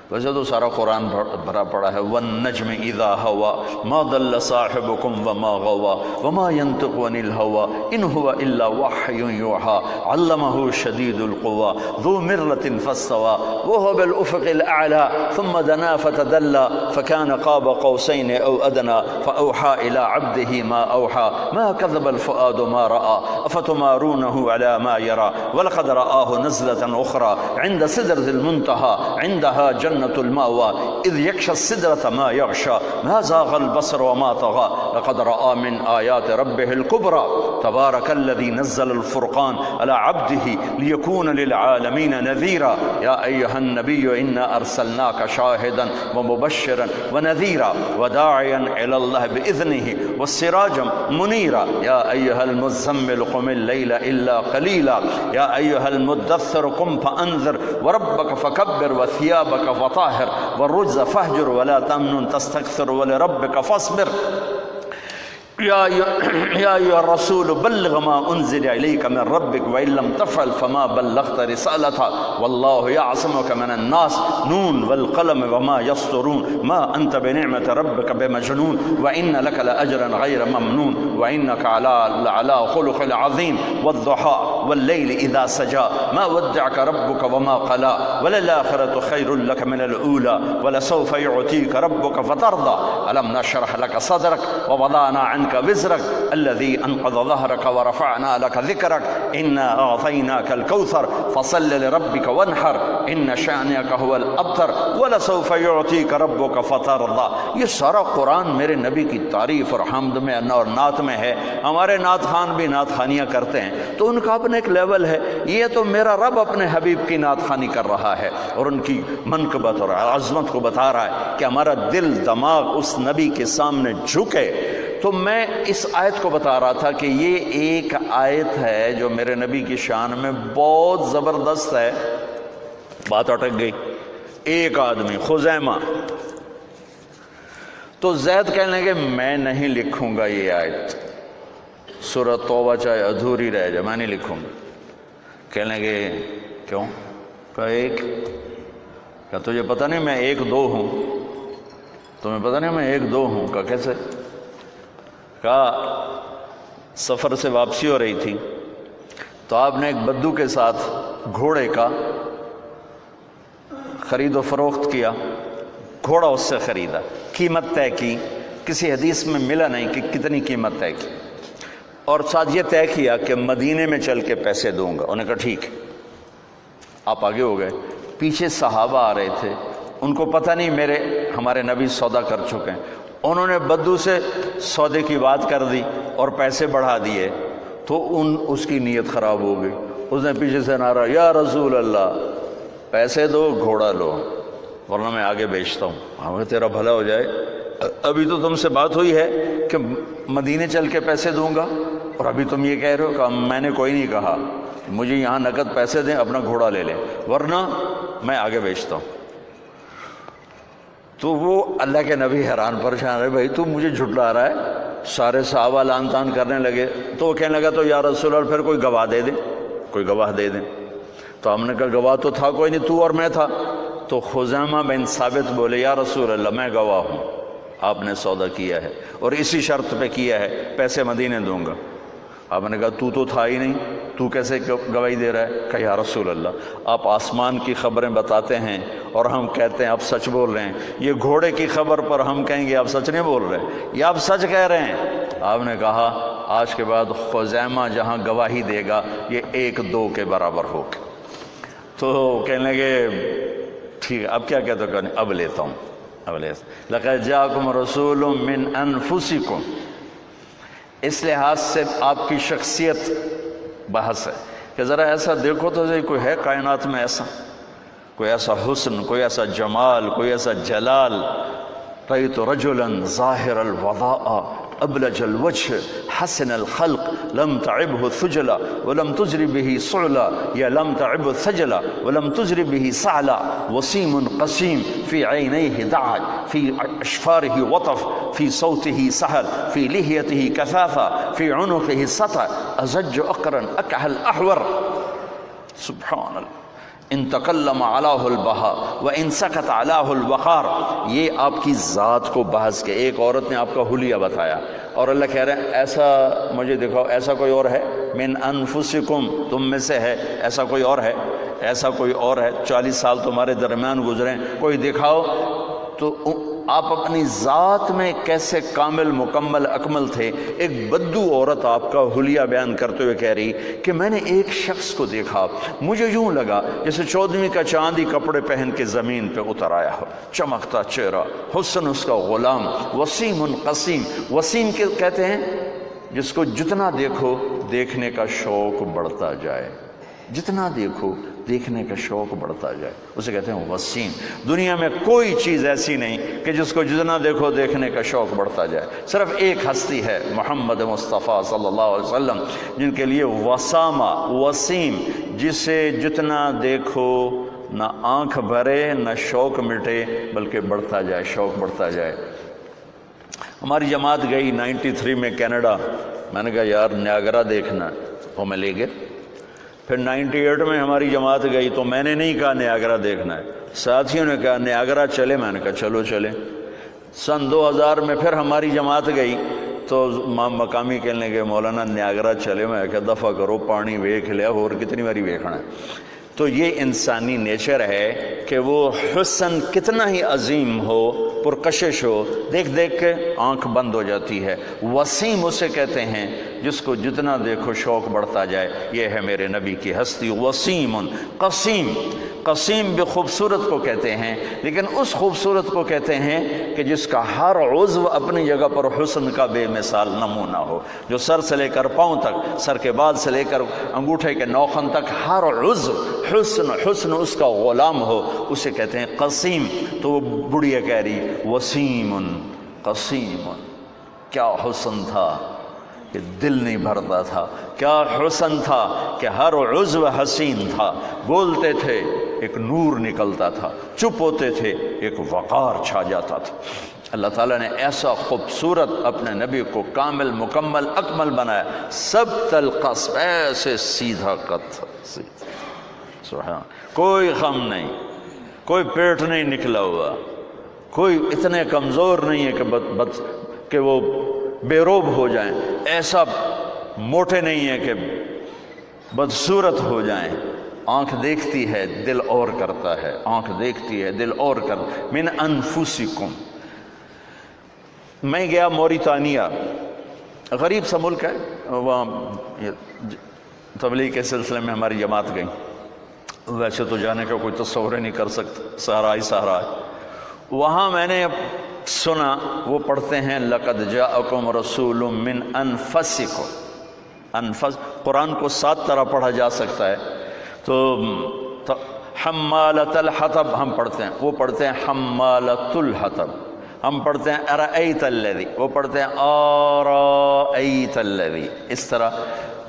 ویسے تو سارا قرآن بھرا پڑا ہے. والنجم اذا ہوا ما ضل صاحبکم وما غوا وما ينطق عن الهوى ان هو الا وحی یوحى علمه شدید القوى ذو مرة فاستوى وهو بالافق الاعلى ثم دنا فتدلى فكان قاب قوسين او ادنى فاوحى الى عبده ما اوحى ما كذب الفؤاد ما راى افتمارونه على ما يرى ولقد رآه نزلة اخرى عند سدرة المنتهى عندها جنة المأوى إذ يغشى السدرة ما يغشى ما زاغ البصر وما طغى لقد رأى من آيات ربه الكبرى تبارك الذي نزل الفرقان على عبده ليكون للعالمين نذيرا يا أيها النبي إنا أرسلناك شاهدا ومبشرا ونذيرا وداعيا إلى الله بإذنه والسراجا منيرا يا أيها المزمل قم الليل إلا قليلا يا أيها المدثر قم فأنذر وربك فكبر وثيابك فطاهر والرجز فاهجر ولا تمنن تستكثر ولربك فاصبر يا أيها الرسول بلغ ما أنزل إليك من ربك وإن لم تفعل فما بلغت رسالته والله يعصمك من الناس نون والقلم وما يسطرون ما أنت بنعمة ربك بمجنون وإن لك لأجرا غير ممنون وإنك على خلق عظيم والضحى والليل إذا سجى ما ودعك ربك وما قلى وللآخرة خير لك من الأولى ولسوف يعطيك ربك فترضى ألم نشرح لك صدرك ووضعنا عنك وزرك الذي أنقض ظهرك ورفعنا لك ذكرك إنا أعطيناك الكوثر فصل لربك وانحر إن شأنك هو الأبتر ولسوف يعطيك ربك فترضى. یہ سارا قرآن میرے نبی کی تعریف اور حمد میں اور نعت میں ہے. ہمارے نعت خان بھی نعت خانیاں کرتے ہیں تو ان کا اپنا ایک لیول ہے. یہ تو میرا رب اپنے حبیب کی نعت خانی کر رہا ہے اور ان کی منقبت اور عظمت کو بتا رہا ہے کہ ہمارا دل دماغ اس نبی کے سامنے جھکے. تو میں اس آیت کو بتا رہا تھا کہ یہ ایک آیت ہے جو میرے نبی کی شان میں بہت زبردست ہے. بات اٹک گئی. ایک آدمی خزیمہ. تو زید کہنے لگے میں نہیں لکھوں گا یہ آیت. سورۃ توبہ چاہے ادھوری رہ جائے میں نہیں لکھوں گا۔ کہنے لگے کیوں؟ کہا ایک، کہا تجھے پتہ نہیں میں 1-2 ہوں؟ تمہیں پتہ نہیں میں 1-2 ہوں؟ کہا کیسے؟ کہا سفر سے واپسی ہو رہی تھی تو آپ نے ایک بدو کے ساتھ گھوڑے کا خرید و فروخت کیا، گھوڑا اس سے خریدا، قیمت طے کی، کسی حدیث میں ملا نہیں کہ کتنی قیمت طے کی، اور ساتھ یہ طے کیا کہ مدینے میں چل کے پیسے دوں گا۔ انہوں نے کہا ٹھیک ہے۔ آپ آگے ہو گئے، پیچھے صحابہ آ رہے تھے، ان کو پتہ نہیں ہمارے نبی سودا کر چکے ہیں، انہوں نے بدو سے سودے کی بات کر دی اور پیسے بڑھا دیے، تو اس کی نیت خراب ہو گئی۔ اس نے پیچھے سے نعرہ یا رسول اللہ پیسے دو گھوڑا لو ورنہ میں آگے بیچتا ہوں۔ ہمیں تیرا بھلا ہو جائے، ابھی تو تم سے بات ہوئی ہے کہ مدینے چل کے پیسے دوں گا اور ابھی تم یہ کہہ رہے ہو کہ میں نے کوئی نہیں کہا، مجھے یہاں نقد پیسے دیں، اپنا گھوڑا لے لیں ورنہ میں آگے بیچتا ہوں۔ تو وہ اللہ کے نبی حیران پریشان رہے، بھائی تو مجھے جھٹلا رہا ہے۔ سارے صحابہ لان تان کرنے لگے، تو وہ کہنے لگا تو یا رسول اللہ پھر کوئی گواہ دے دیں، کوئی گواہ دے دیں۔ تو ہم نے کہا گواہ تو تھا کوئی نہیں، تو اور میں تھا۔ تو خزیمہ بن ثابت بولے یا رسول اللہ میں گواہ ہوں، آپ نے سودا کیا ہے اور اسی شرط پہ کیا ہے، پیسے مدینے دوں گا۔ آپ نے کہا تو تھا ہی نہیں، تو کیسے گواہی دے رہا ہے؟ کہ یا رسول اللہ آپ آسمان کی خبریں بتاتے ہیں اور ہم کہتے ہیں آپ سچ بول رہے ہیں، یہ گھوڑے کی خبر پر ہم کہیں گے آپ سچ نہیں بول رہے یا آپ سچ کہہ رہے ہیں؟ آپ نے کہا آج کے بعد خزیمہ جہاں گواہی دے گا یہ 1-2 کے برابر ہوگا۔ تو کہنے لگے ٹھیک ہے، اب کیا کہتے ہو؟ اب لیتا ہوں، اب لیتا ہوں۔ لَقَدْ جَاءَكُمْ رَسُولٌ مِّنْ أَنفُسِكُمْ، اس لحاظ سے آپ کی شخصیت بحث ہے کہ ذرا ایسا دیکھو تو کوئی ہے کائنات میں ایسا، کوئی ایسا حسن، کوئی ایسا جمال، کوئی ایسا جلال۔ رأيت رجلا ظاهر الوضاء أبلج الوجه حسن الخلق لم تعبه ثجلا ولم تجر به صعلا يا لم تعبه ثجلا ولم تجر به صعلا وسيم قسيم في عينيه دعج في أشفاره وطف في صوته سهل في لحيته كثافة في عنقه سطع أزج أقرا أكحل أحور سبحان اللہ ان تکلم علاہ البہا و ان سکت علاہ الوقار۔ یہ آپ کی ذات کو بحث کے، ایک عورت نے آپ کا حلیہ بتایا اور اللہ کہہ رہے ہیں ایسا مجھے دکھاؤ، ایسا کوئی اور ہے؟ من انفسکم، تم میں سے ہے، ایسا کوئی اور ہے؟ ایسا کوئی اور ہے؟ 40 سال تمہارے درمیان گزرے، کوئی دکھاؤ۔ تو آپ اپنی ذات میں کیسے کامل مکمل اکمل تھے۔ ایک بدو عورت آپ کا حلیہ بیان کرتے ہوئے کہہ رہی کہ میں نے ایک شخص کو دیکھا، مجھے یوں لگا جیسے 14ویں کا چاندی کپڑے پہن کے زمین پہ اتر آیا ہو، چمکتا چہرہ، حسن اس کا غلام، وسیم قسیم۔ وسیم کہتے ہیں جس کو جتنا دیکھو دیکھنے کا شوق بڑھتا جائے، جتنا دیکھو دیکھنے کا شوق بڑھتا جائے، اسے کہتے ہیں وسیم۔ دنیا میں کوئی چیز ایسی نہیں کہ جس کو جتنا دیکھو دیکھنے کا شوق بڑھتا جائے، صرف ایک ہستی ہے محمد مصطفیٰ صلی اللہ علیہ وسلم جن کے لیے وسامہ، وسیم، جسے جتنا دیکھو نہ آنکھ بھرے نہ شوق مٹے بلکہ بڑھتا جائے، شوق بڑھتا جائے۔ ہماری جماعت گئی 93 میں کینیڈا، میں نے کہا یار نیاگرا دیکھنا، وہ میں لے گئے۔ پھر 98 میں ہماری جماعت گئی تو میں نے نہیں کہا نیاگرا دیکھنا ہے، ساتھیوں نے کہا نیاگرا چلے، میں نے کہا چلو چلیں۔ سن 2000 میں پھر ہماری جماعت گئی تو مقامی کہنے لگے مولانا نیاگرا چلے، میں کہا دفع کرو، پانی ویکھ لیا اور کتنی باری ویکھنا ہے۔ تو یہ انسانی نیچر ہے کہ وہ حسن کتنا ہی عظیم ہو، پرکشش ہو، دیکھ دیکھ کے آنکھ بند ہو جاتی ہے۔ وسیم اسے کہتے ہیں جس کو جتنا دیکھو شوق بڑھتا جائے۔ یہ ہے میرے نبی کی ہستی، وسیم قسیم۔ قسیم بھی خوبصورت کو کہتے ہیں، لیکن اس خوبصورت کو کہتے ہیں کہ جس کا ہر عضو اپنی جگہ پر حسن کا بے مثال نمونہ ہو، جو سر سے لے کر پاؤں تک، سر کے بعد سے لے کر انگوٹھے کے نوخن تک ہر عضو حسن اس کا غلام ہو، اسے کہتے ہیں قسیم۔ تو وہ بڑھیا کہہ رہی وسیم قسیم، کیا حسن تھا، کہ دل نہیں بھرتا تھا، کیا حسن تھا کہ ہر عضو حسین تھا، بولتے تھے ایک نور نکلتا تھا، چپ ہوتے تھے ایک وقار چھا جاتا تھا۔ اللہ تعالیٰ نے ایسا خوبصورت اپنے نبی کو کامل مکمل اکمل بنایا، سب القصب ایسے سیدھا قد، سبحان، کوئی غم نہیں، کوئی پیٹ نہیں نکلا ہوا، کوئی اتنے کمزور نہیں ہے کہ وہ بے روب ہو جائیں، ایسا موٹے نہیں ہیں کہ بدصورت ہو جائیں۔ آنکھ دیکھتی ہے دل اور کرتا ہے، آنکھ دیکھتی ہے دل اور کرتا۔ من انفسکم، میں گیا موریتانیہ، غریب سا ملک ہے، وہاں تبلیغ کے سلسلے میں ہماری جماعت گئی، ویسے تو جانے کا کوئی تصور ہی نہیں کر سکتا، صحرا ہی صحرا ہے۔ وہاں میں نے سنا وہ پڑھتے ہیں لقد جاءکم رسول من انفسکم، انفس قرآن کو 7 طرح پڑھا جا سکتا ہے، تو حمالۃ الحطب ہم پڑھتے ہیں، وہ پڑھتے ہیں حمالۃ الحطب، ہم پڑھتے ہیں ارأیت الذی، وہ پڑھتے ہیں آرأیت الذی، اس طرح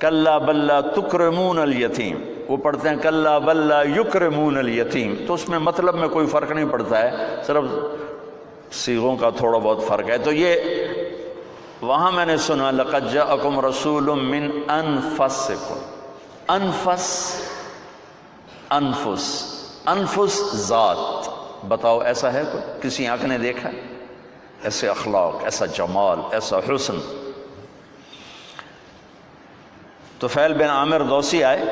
کلا بل لا تکرمون الیتیم، وہ پڑھتے ہیں کلا بل لا یکرمون الیتیم۔ تو اس میں مطلب میں کوئی فرق نہیں پڑتا ہے، صرف صیغوں کا تھوڑا بہت فرق ہے۔ تو یہ وہاں میں نے سنا لقد جاءکم رسول من انفسکم، انفس، انفس، انفس ذات، بتاؤ ایسا ہے کوئی؟ کسی آنکھ نے دیکھا ایسے اخلاق، ایسا جمال، ایسا حسن؟ تو فیل بن عامر دوسی آئے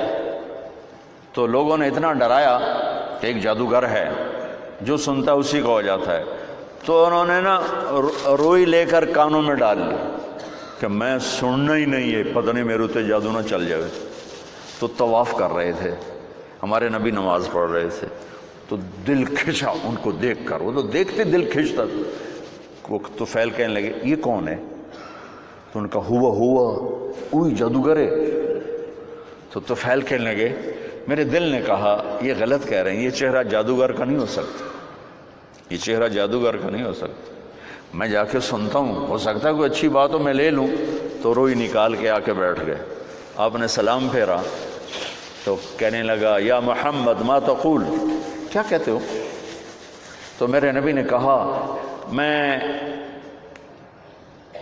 تو لوگوں نے اتنا ڈرایا کہ ایک جادوگر ہے، جو سنتا ہے اسی کا ہو جاتا ہے۔ تو انہوں نے نا روئی لے کر کانوں میں ڈال لی کہ میں سننا ہی نہیں ہے، پتہ نہیں میرے تے جادو نہ چل جائے۔ تو طواف کر رہے تھے، ہمارے نبی نماز پڑھ رہے تھے، تو دل کھچا ان کو دیکھ کر، وہ تو دیکھتے دل کھچتا تھا۔ وہ تو فیل کہنے لگے یہ کون ہے؟ تو ان کا ہوا وہی جادوگر ہے۔ تو فیل کہنے لگے میرے دل نے کہا یہ غلط کہہ رہے ہیں، یہ چہرہ جادوگر کا نہیں ہو سکتا، یہ چہرہ جادوگر کا نہیں ہو سکتا، میں جا کے سنتا ہوں، ہو سکتا ہے کوئی اچھی بات ہو میں لے لوں۔ تو روئی نکال کے آ کے بیٹھ گئے۔ آپ نے سلام پھیرا تو کہنے لگا یا محمد ما تقول، کیا کہتے ہو؟ تو میرے نبی نے کہا میں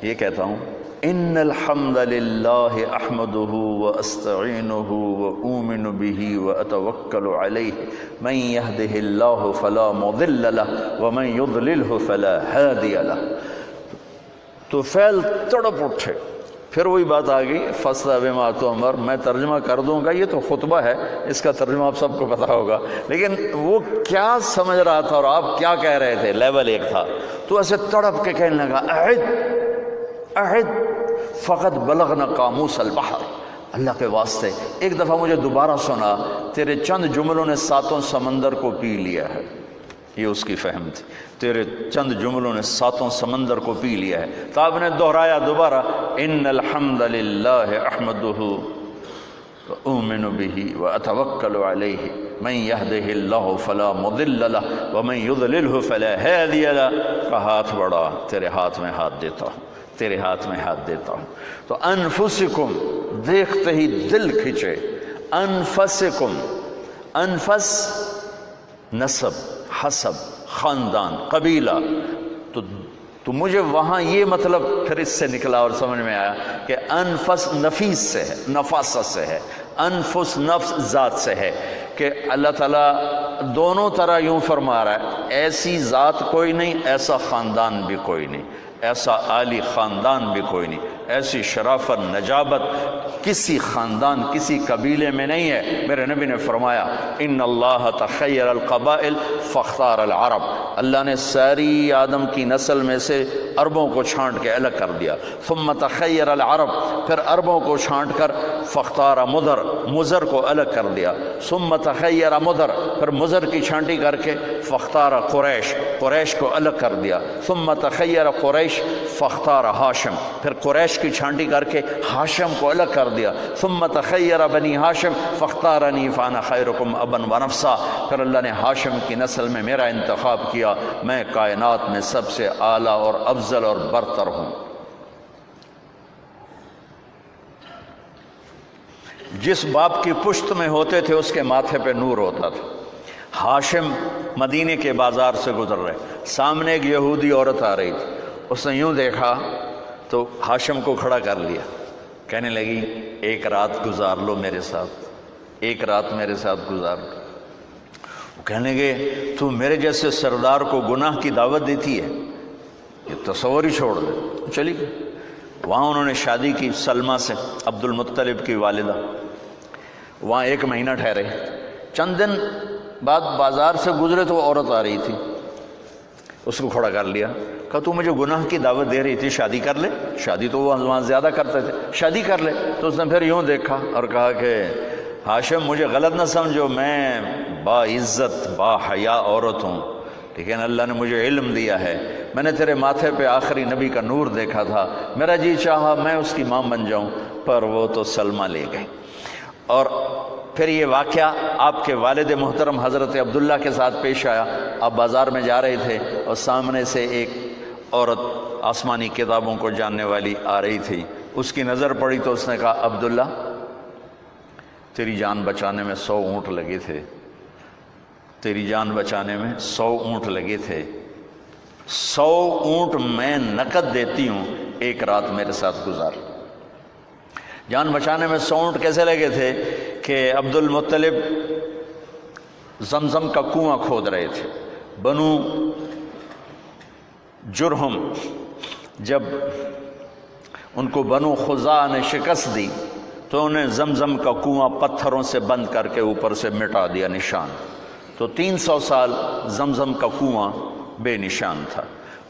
یہ کہتا ہوں ان الحمد للہ احمدہ واستعینہ واؤمن بہ واتوکل علیہ من یہدہ اللہ فلا مضل لہ ومن یضللہ فلا ہادی لہ۔ تو فیل تڑپ اٹھے، پھر وہی بات آ گئی فاصطب بما تؤمر، میں ترجمہ کر دوں گا، یہ تو خطبہ ہے، اس کا ترجمہ آپ سب کو پتا ہوگا، لیکن وہ کیا سمجھ رہا تھا اور آپ کیا کہہ رہے تھے لیول ایک تھا۔ تو ایسے تڑپ کے کہنے لگا اعد فقط بلغنا قاموس البحر، اللہ کے واسطے ایک دفعہ مجھے دوبارہ سنا، تیرے چند جملوں نے 7 سمندر کو پی لیا ہے، یہ اس کی فہم تھی، تیرے چند جملوں نے 7 سمندر کو پی لیا ہے۔ تو آپ نے دہرایا دوبارہ ان الحمد للہ احمدہ واؤمن بہ واتوکل علیہ من یہدہ اللہ فلا مضل لہ ومن یضللہ فلا ہادی لہ۔ کا ہاتھ بڑھا، تیرے ہاتھ میں ہاتھ دیتا ہوں، تیرے ہاتھ میں ہاتھ دیتا ہوں۔ تو انفسکم، دیکھتے ہی دل کھچے، انفسکم، انفس نسب، حسب، خاندان، قبیلہ۔ تو مجھے وہاں یہ مطلب پھر اس سے نکلا اور سمجھ میں آیا کہ انفس نفیس سے ہے، نفاست سے ہے، انفس نفس ذات سے ہے، کہ اللہ تعالیٰ دونوں طرح یوں فرما رہا ہے ایسی ذات کوئی نہیں، ایسا خاندان بھی کوئی نہیں، ایسا عالی خاندان بھی کوئی نہیں، ایسی شرافت نجابت کسی خاندان کسی قبیلے میں نہیں ہے۔ میرے نبی نے فرمایا ان اللہ تخیر القبائل فاختار العرب، اللہ نے ساری آدم کی نسل میں سے عربوں کو چھانٹ کے الگ کر دیا، ثم تخیر العرب، پھر عربوں کو چھانٹ کر فاختار مدر، مزر کو الگ کر دیا، ثم تخیر مدر، پھر مزر کی چھانٹی کر کے فاختار قریش، قریش کو الگ کر دیا، ثم تخیر قریش فاختار ہاشم، پھر قریش کی چھانٹی کر کے ہاشم کو الگ کر دیا، ثم تخیر بنی ہاشم فاختارنی فانا خیرکم ابا ونفسا، پھر اللہ نے ہاشم کی نسل میں میرا انتخاب کیا، میں کائنات میں سب سے اعلیٰ اور افضل اور برتر ہوں۔ جس باپ کی پشت میں ہوتے تھے اس کے ماتھے پہ نور ہوتا تھا۔ ہاشم مدینے کے بازار سے گزر رہے، سامنے ایک یہودی عورت آ رہی تھی، اس نے یوں دیکھا تو ہاشم کو کھڑا کر لیا، کہنے لگی ایک رات گزار لو میرے ساتھ، ایک رات میرے ساتھ گزار لو۔ وہ کہنے لگے تو میرے جیسے سردار کو گناہ کی دعوت دیتی ہے، یہ تصور ہی چھوڑ دے۔ چلی گئی، وہاں انہوں نے شادی کی سلمہ سے، عبد المطلب کی والدہ، وہاں 1 مہینہ ٹھہرے۔ چند دن بعد بازار سے گزرے تو وہ عورت آ رہی تھی، اس کو کھڑا کر لیا، کہا تو مجھے گناہ کی دعوت دے رہی تھی، شادی کر لے۔ شادی تو وہ وہاں زیادہ کرتے تھے، شادی کر لے۔ تو اس نے پھر یوں دیکھا اور کہا کہ ہاشم مجھے غلط نہ سمجھو، میں با عزت با حیا عورت ہوں، لیکن اللہ نے مجھے علم دیا ہے، میں نے تیرے ماتھے پہ آخری نبی کا نور دیکھا تھا، میرا جی چاہا میں اس کی ماں بن جاؤں، پر وہ تو سلمہ لے گئی۔ اور پھر یہ واقعہ آپ کے والد محترم حضرت عبداللہ کے ساتھ پیش آیا۔ آپ بازار میں جا رہے تھے اور سامنے سے ایک عورت آسمانی کتابوں کو جاننے والی آ رہی تھی، اس کی نظر پڑی تو اس نے کہا عبداللہ تیری جان بچانے میں 100 اونٹ لگے تھے، تیری جان بچانے میں 100 اونٹ لگے تھے، 100 اونٹ میں نقد دیتی ہوں، ایک رات میرے ساتھ گزار۔ جان بچانے میں 100 اونٹ کیسے لگے تھے کہ عبد المطلب زمزم کا کنواں کھود رہے تھے۔ بنو جرہم جب ان کو بنو خزاعہ نے شکست دی تو انہیں زمزم کا کنواں پتھروں سے بند کر کے اوپر سے مٹا دیا نشان، تو 300 سال زمزم کا کنواں بے نشان تھا۔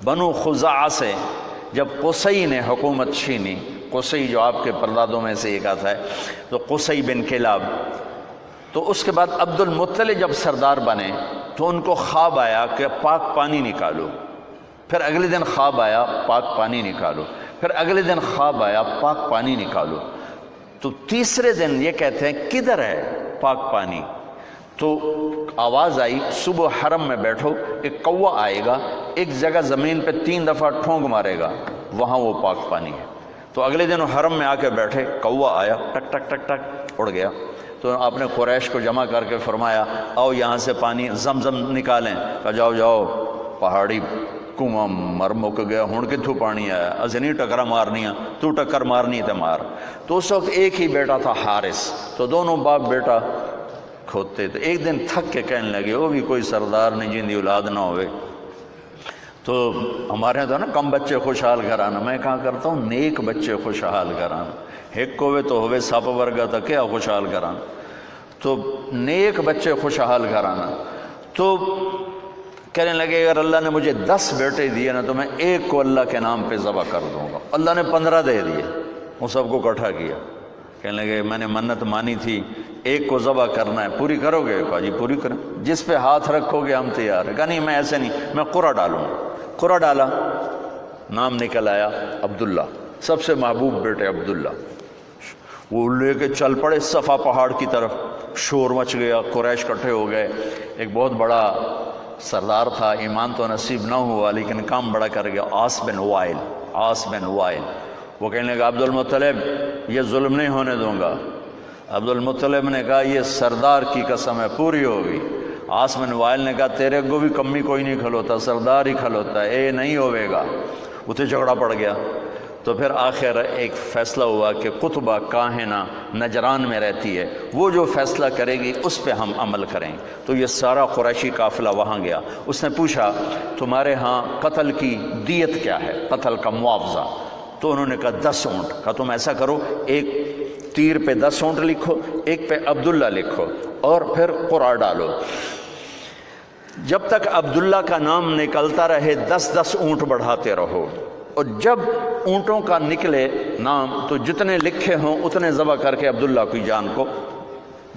بنو خزاعہ سے جب قصی نے حکومت چھینی، قصی جو آپ کے پردادوں میں سے ایک آتا ہے، تو قصی بن کلاب، تو اس کے بعد عبد المطلب جب سردار بنے تو ان کو خواب آیا کہ پاک پانی نکالو، پھر اگلے دن خواب آیا پاک پانی نکالو، پھر اگلے دن خواب آیا پاک پانی نکالو، تو تیسرے دن یہ کہتے ہیں کدھر ہے پاک پانی؟ تو آواز آئی صبح حرم میں بیٹھو، ایک کوہ آئے گا، ایک جگہ زمین پہ 3 دفعہ ٹھونک مارے گا، وہاں وہ پاک پانی ہے۔ تو اگلے دن حرم میں آ کے بیٹھے، کوہ آیا، ٹک ٹک ٹک ٹک اڑ گیا، تو آپ نے قریش کو جمع کر کے فرمایا آؤ یہاں سے پانی زمزم نکالیں، کہا جاؤ جاؤ پہاڑی کنواں مر مک گیا، ہن کتھوں پانی آیا، ازنی ٹکرا مارنی ہے، تو ٹکر مارنی تے مار۔ تو اس وقت ایک ہی بیٹا تھا حارث، تو دونوں باپ بیٹا کھودتے تھے۔ ایک دن تھک کے کہنے لگے وہ بھی کوئی سردار نہیں جن دی اولاد نہ ہوئے، تو ہمارے یہاں تو نا کم بچے خوشحال گھرانا، میں کہاں کرتا ہوں نیک بچے خوشحال گھرانا، ایک ہوئے تو ہوئے سپ ورگا تھا کیا خوشحال گھرانا، تو نیک بچے خوشحال گھرانا۔ تو کہنے لگے اگر اللہ نے مجھے 10 بیٹے دیے نا تو میں ایک کو اللہ کے نام پہ ذبح کر دوں گا۔ اللہ نے 15 دے دیے، وہ سب کو اکٹھا کیا، کہنے لگے میں نے منت مانی تھی ایک کو ذبح کرنا ہے، پوری کرو گے؟ کہا جی پوری کریں، جس پہ ہاتھ رکھو گے ہم تیار ہے۔ کہا نہیں میں ایسے نہیں، میں قرعہ ڈالوں۔ قرعہ ڈالا، نام نکل آیا عبداللہ، سب سے محبوب بیٹے عبداللہ۔ وہ لے کے چل پڑے صفا پہاڑ کی طرف، شور مچ گیا، قریش اکٹھے ہو گئے۔ ایک بہت بڑا سردار تھا، ایمان تو نصیب نہ ہوا لیکن کام بڑا کر گیا، عاص بن وائل، عاص بن وائل۔ وہ کہنے لگا عبد المطلب یہ ظلم نہیں ہونے دوں گا۔ عبد المطلب نے کہا یہ سردار کی قسم ہے پوری ہوگی۔ عاص بن وائل نے کہا تیرے کو بھی کمی کوئی نہیں کھلوتا، سردار ہی کھلوتا ہے، اے نہیں ہوئے گا۔ اتنے جھگڑا پڑ گیا، تو پھر آخر ایک فیصلہ ہوا کہ قطبہ کاہنہ نجران میں رہتی ہے، وہ جو فیصلہ کرے گی اس پہ ہم عمل کریں۔ تو یہ سارا قریشی قافلہ وہاں گیا، اس نے پوچھا تمہارے ہاں قتل کی دیت کیا ہے، قتل کا معاوضہ؟ تو انہوں نے کہا 10 اونٹ۔ کہا تم ایسا کرو ایک تیر پہ 10 اونٹ لکھو، ایک پہ عبداللہ لکھو اور پھر قرعہ ڈالو، جب تک عبداللہ کا نام نکلتا رہے 10 اونٹ بڑھاتے رہو، اور جب اونٹوں کا نکلے نام تو جتنے لکھے ہوں اتنے ذبح کر کے عبداللہ کی جان کو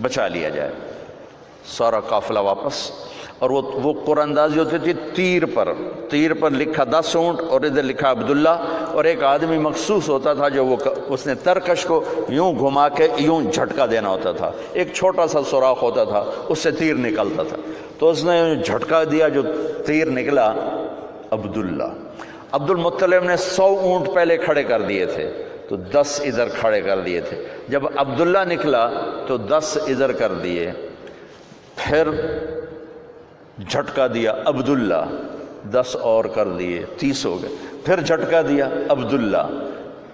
بچا لیا جائے۔ سارا قافلہ واپس، اور وہ قرعہ اندازی ہوتی تھی تیر پر لکھا 10 اونٹ اور ادھر لکھا عبداللہ، اور ایک آدمی مخصوص ہوتا تھا جو اس نے ترکش کو یوں گھما کے یوں جھٹکا دینا ہوتا تھا، ایک چھوٹا سا سوراخ ہوتا تھا اس سے تیر نکلتا تھا، تو اس نے جھٹکا دیا، جو تیر نکلا عبداللہ۔ عبد المطلب نے 100 اونٹ پہلے کھڑے کر دیے تھے، تو 10 ادھر کھڑے کر دیے تھے. جب عبداللہ نکلا تو 10 ادھر کر دیے، پھر جھٹکا دیا عبداللہ، 10 اور کر دیے، 30 ہو گئے. پھر جھٹکا دیا عبداللہ،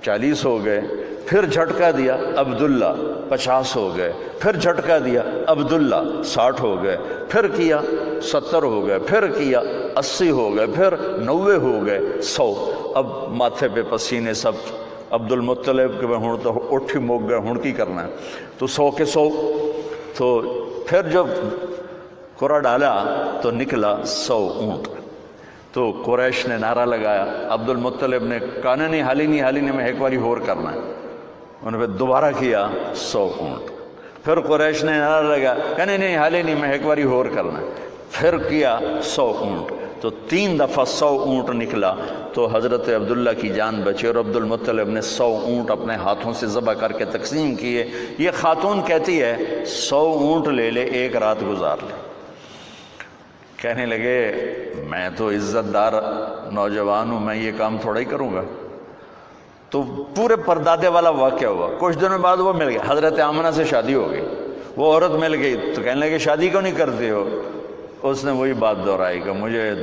40 ہو گئے. پھر جھٹکا دیا عبداللہ، 50 ہو گئے. پھر جھٹکا دیا عبداللہ، 60 ہو گئے. پھر کیا 70 ہو گئے. پھر کیا 80 ہو گئے. پھر 90 ہو گئے. 100. اب ماتھے پہ پسینے سب. عبد المطلب کہ ہوں تو اٹھ موک گئے، ہوں کی کرنا ہے. تو 100 کے 100. تو پھر جب قرعہ ڈالا تو نکلا 100 اونٹ. تو قریش نے نعرہ لگایا. عبد المطلب نے کہا نہیں حالی نہیں میں ایک باری اور کرنا ہے. انہوں نے دوبارہ کیا 100 اونٹ. پھر قریش نے نعرہ لگایا کہنے نہیں حالی نہیں میں ایک باری اور کرنا ہے. پھر کیا 100 اونٹ. تو 3 دفعہ 100 اونٹ نکلا. تو حضرت عبداللہ کی جان بچی اور عبد المطلب نے 100 اونٹ اپنے ہاتھوں سے ذبح کر کے تقسیم کیے. یہ خاتون کہتی ہے 100 اونٹ لے لے، ایک رات گزار لے. کہنے لگے میں تو عزت دار نوجوان ہوں، میں یہ کام تھوڑا ہی کروں گا. تو پورے پردادے والا واقعہ ہوا. کچھ دنوں بعد وہ مل گیا. حضرت آمنہ سے شادی ہو گئی. وہ عورت مل گئی تو کہنے لگے شادی کیوں نہیں کرتے ہو؟ اس نے وہی بات دہرائی کہ مجھے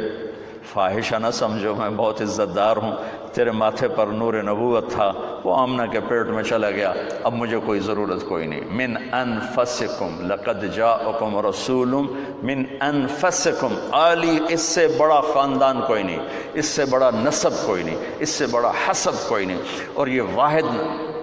فاحشہ نہ سمجھو، میں بہت عزت دار ہوں، تیرے ماتھے پر نور نبوت تھا، وہ آمنہ کے پیٹ میں چلا گیا، اب مجھے کوئی ضرورت کوئی نہیں. من انفسکم لقد جاءکم رسول من انفسکم، عالی اس سے بڑا خاندان کوئی نہیں، اس سے بڑا نسب کوئی نہیں، اس سے بڑا حسب کوئی نہیں. اور یہ واحد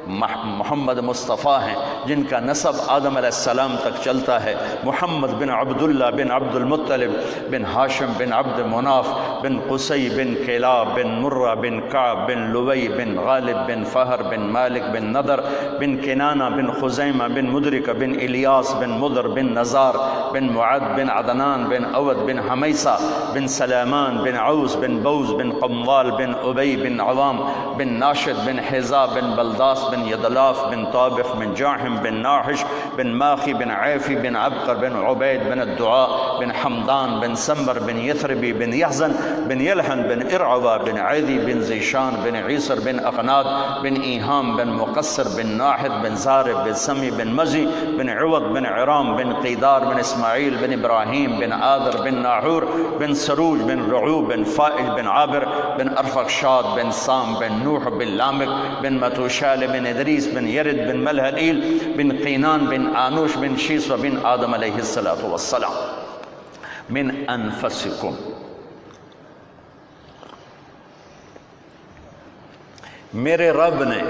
محمد مصطفیٰ ہیں جن کا نسب آدم علیہ السلام تک چلتا ہے. محمد بن عبداللہ بن عبد المطلب بن ہاشم بن عبد مناف بن قصی بن کلاب بن مرہ بن کعب بن لوی بن غالب بن فہر بن مالک بن نضر بن کنانہ بن خزیمہ بن مدرکہ بن الیاس بن مضر بن نزار بن معد بن عدنان بن اود بن حمیسہ بن سلیمان بن عوس بن بوز بن قموال بن ابی بن عوام بن ناشد بن حذا بن بلداس بن یدلاف بن طابخ بن جاحم بن ناحش بن ماخی بن عیفی بن عبقر بن عبید بن الدعاء بن حمدان بن سمبر بن یثربی بن یحزن بن یلحن بن ارعوہ بن عیدی بن زیشان بن عیسر بن اقناد بن ایہام بن مقصر بن ناحد بن زارب بن سمی بن مزی بن عوض بن عرام بن قیدار بن اسماعیل بن ابراہیم بن آدر بن ناحور بن سروج بن رعوب بن فائل بن عابر بن ارفخشاد بن سام بن نوح بن لامک بن متوشال بن ادریس بن یرد بن ملہلیل بن قینان بن آنوش بن شیس و بن آدم علیہ السلام. من انفسکم، میرے رب نے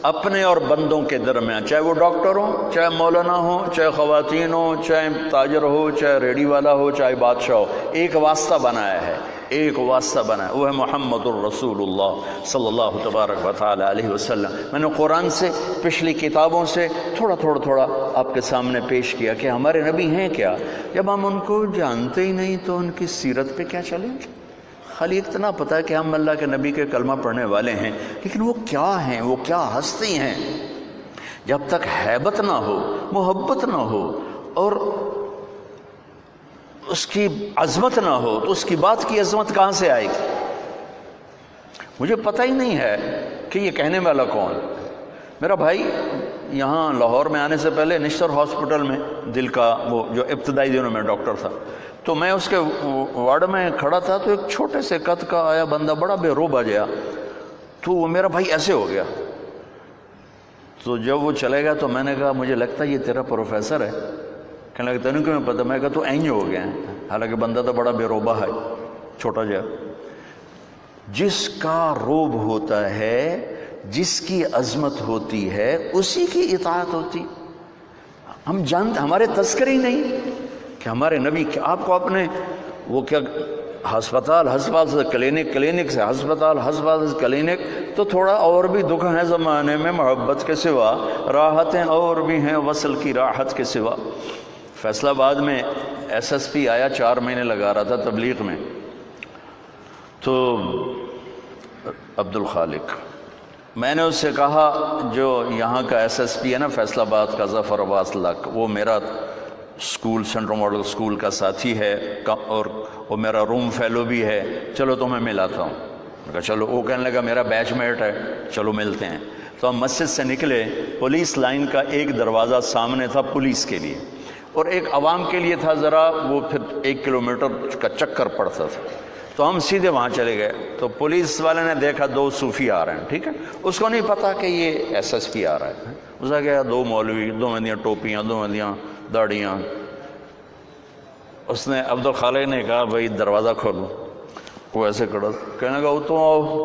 اپنے اور بندوں کے درمیان، چاہے وہ ڈاکٹر ہوں، چاہے مولانا ہو، چاہے خواتین ہو، چاہے تاجر ہو، چاہے ریڑی والا ہو، چاہے بادشاہ ہو، ایک واسطہ بنایا ہے، ایک واسطہ بنایا، وہ ہے محمد الرسول اللہ صلی اللہ تبارک و تعالی علیہ وسلم. میں نے قرآن سے، پچھلی کتابوں سے تھوڑا آپ کے سامنے پیش کیا کہ ہمارے نبی ہیں کیا. جب ہم ان کو جانتے ہی نہیں تو ان کی سیرت پہ کیا چلیں گے؟ خالی اتنا پتہ ہے کہ ہم اللہ کے نبی کے کلمہ پڑھنے والے ہیں، لیکن وہ کیا ہیں، وہ کیا ہستی ہیں. جب تک ہیبت نہ ہو، محبت نہ ہو اور اس کی عظمت نہ ہو تو اس کی بات کی عظمت کہاں سے آئے گی؟ مجھے پتہ ہی نہیں ہے کہ یہ کہنے والا کون. میرا بھائی یہاں لاہور میں آنے سے پہلے نشتر ہاسپٹل میں دل کا وہ جو ابتدائی دنوں میں ڈاکٹر تھا، تو میں اس کے وارڈ میں کھڑا تھا تو ایک چھوٹے سے قد کا آیا بندہ، بڑا بے روب آ گیا. تو وہ میرا بھائی ایسے ہو گیا. تو جب وہ چلے گا تو میں نے کہا مجھے لگتا ہے یہ تیرا پروفیسر ہے. کہنے لگا تینوں کیوں پتہ؟ میں کہا تو اینج ہو گیا ہے، حالانکہ بندہ تو بڑا بے روبہ ہے، چھوٹا جا. جس کا روب ہوتا ہے، جس کی عظمت ہوتی ہے، اسی کی اطاعت ہوتی. ہم جانتے، ہمارے تذکرے ہی نہیں کہ ہمارے نبی کہ آپ کو اپنے وہ کیا ہسپتال سے کلینک سے ہسپتال سے کلینک، تو تھوڑا اور بھی دکھ ہے زمانے میں محبت کے سوا، راحتیں اور بھی ہیں وصل کی راحت کے سوا. فیصل آباد میں ایس ایس پی آیا، 4 مہینے لگا رہا تھا تبلیغ میں. تو عبد الخالق، میں نے اس سے کہا جو یہاں کا ایس ایس پی ہے نا فیصل آباد کا، ظفر عباس لک، وہ میرا اسکول سینٹرل ماڈل اسکول کا ساتھی ہے اور وہ میرا روم فیلو بھی ہے، چلو تو میں ملاتا ہوں. کہا چلو، وہ کہنے لگا میرا بیچ میٹ ہے، چلو ملتے ہیں۔ تو ہم مسجد سے نکلے، پولیس لائن کا ایک دروازہ سامنے تھا پولیس کے لیے، اور ایک عوام کے لیے تھا، ذرا وہ پھر 1 کلومیٹر کا چکر پڑتا تھا۔ تو ہم سیدھے وہاں چلے گئے، تو پولیس والے نے دیکھا 2 صوفی آ رہے ہیں، ٹھیک ہے، اس کو نہیں پتا کہ یہ SSP آ رہا ہے۔ اس نے کہا 2 مولوی، 2 بندیاں ٹوپیاں، 2 بندیاں داڑیاں۔ اس نے عبدالخالق نے کہا بھائی دروازہ کھولو، وہ ایسے کھڑا، کہنے لگا تو آؤ،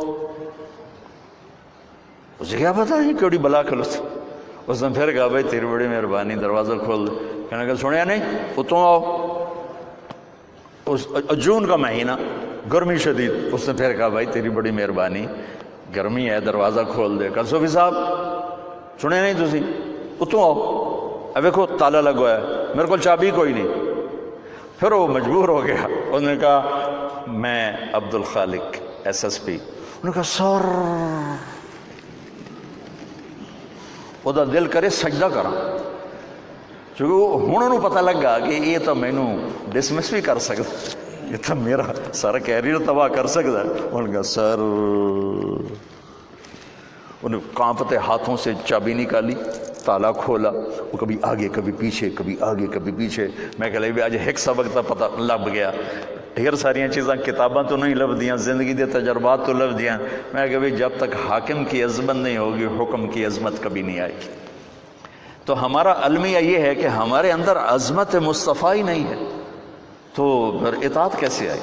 اسے کیا پتا ہے کیڑی بلا کھلو۔ اس نے پھر کہا بھائی تیری بڑی مہربانی، دروازہ کھول دے۔ کہنے لگا سنیا نہیں، اتوں آؤ۔ جون کا مہینہ، گرمی شدید، اس نے پھر کہا بھائی تیری بڑی مہربانی، گرمی ہے، دروازہ کھول دے۔ کہا صوفی صاحب سنے نہیں تسی، اتوں آؤ، اب دیکھو تالا لگوا ہے، میرے کو چابی کوئی نہیں۔ پھر وہ مجبور ہو گیا، انہوں نے کہا میں عبدالخالق SSP۔ انہوں نے کہا سر، وہ دل کرے سجدہ کرا، چونکہ ہوں انہوں پتہ لگا کہ یہ تو مینوں ڈسمس بھی کر سکتا، یہ تو میرا سارا کیریئر تباہ کر سکتا ہے۔ انہوں نے کہا سر، انہیں کانپتے ہاتھوں سے چابی نکالی، تالا کھولا، وہ کبھی آگے کبھی پیچھے، کبھی آگے کبھی پیچھے۔ میں کہ لے بھی آج ایک سبق تا پتہ لب گیا، ڈھیر ساریاں چیزاں کتاباں تو نہیں لب دیاں، زندگی دے تجربات تو لب دیاں۔ میں کہ بھی جب تک حاکم کی عظمت نہیں ہوگی، حکم کی عظمت کبھی نہیں آئے گی۔ تو ہمارا المیہ یہ ہے کہ ہمارے اندر عظمت مصطفیٰ ہی نہیں ہے، تو پھر اطاعت کیسے آئی؟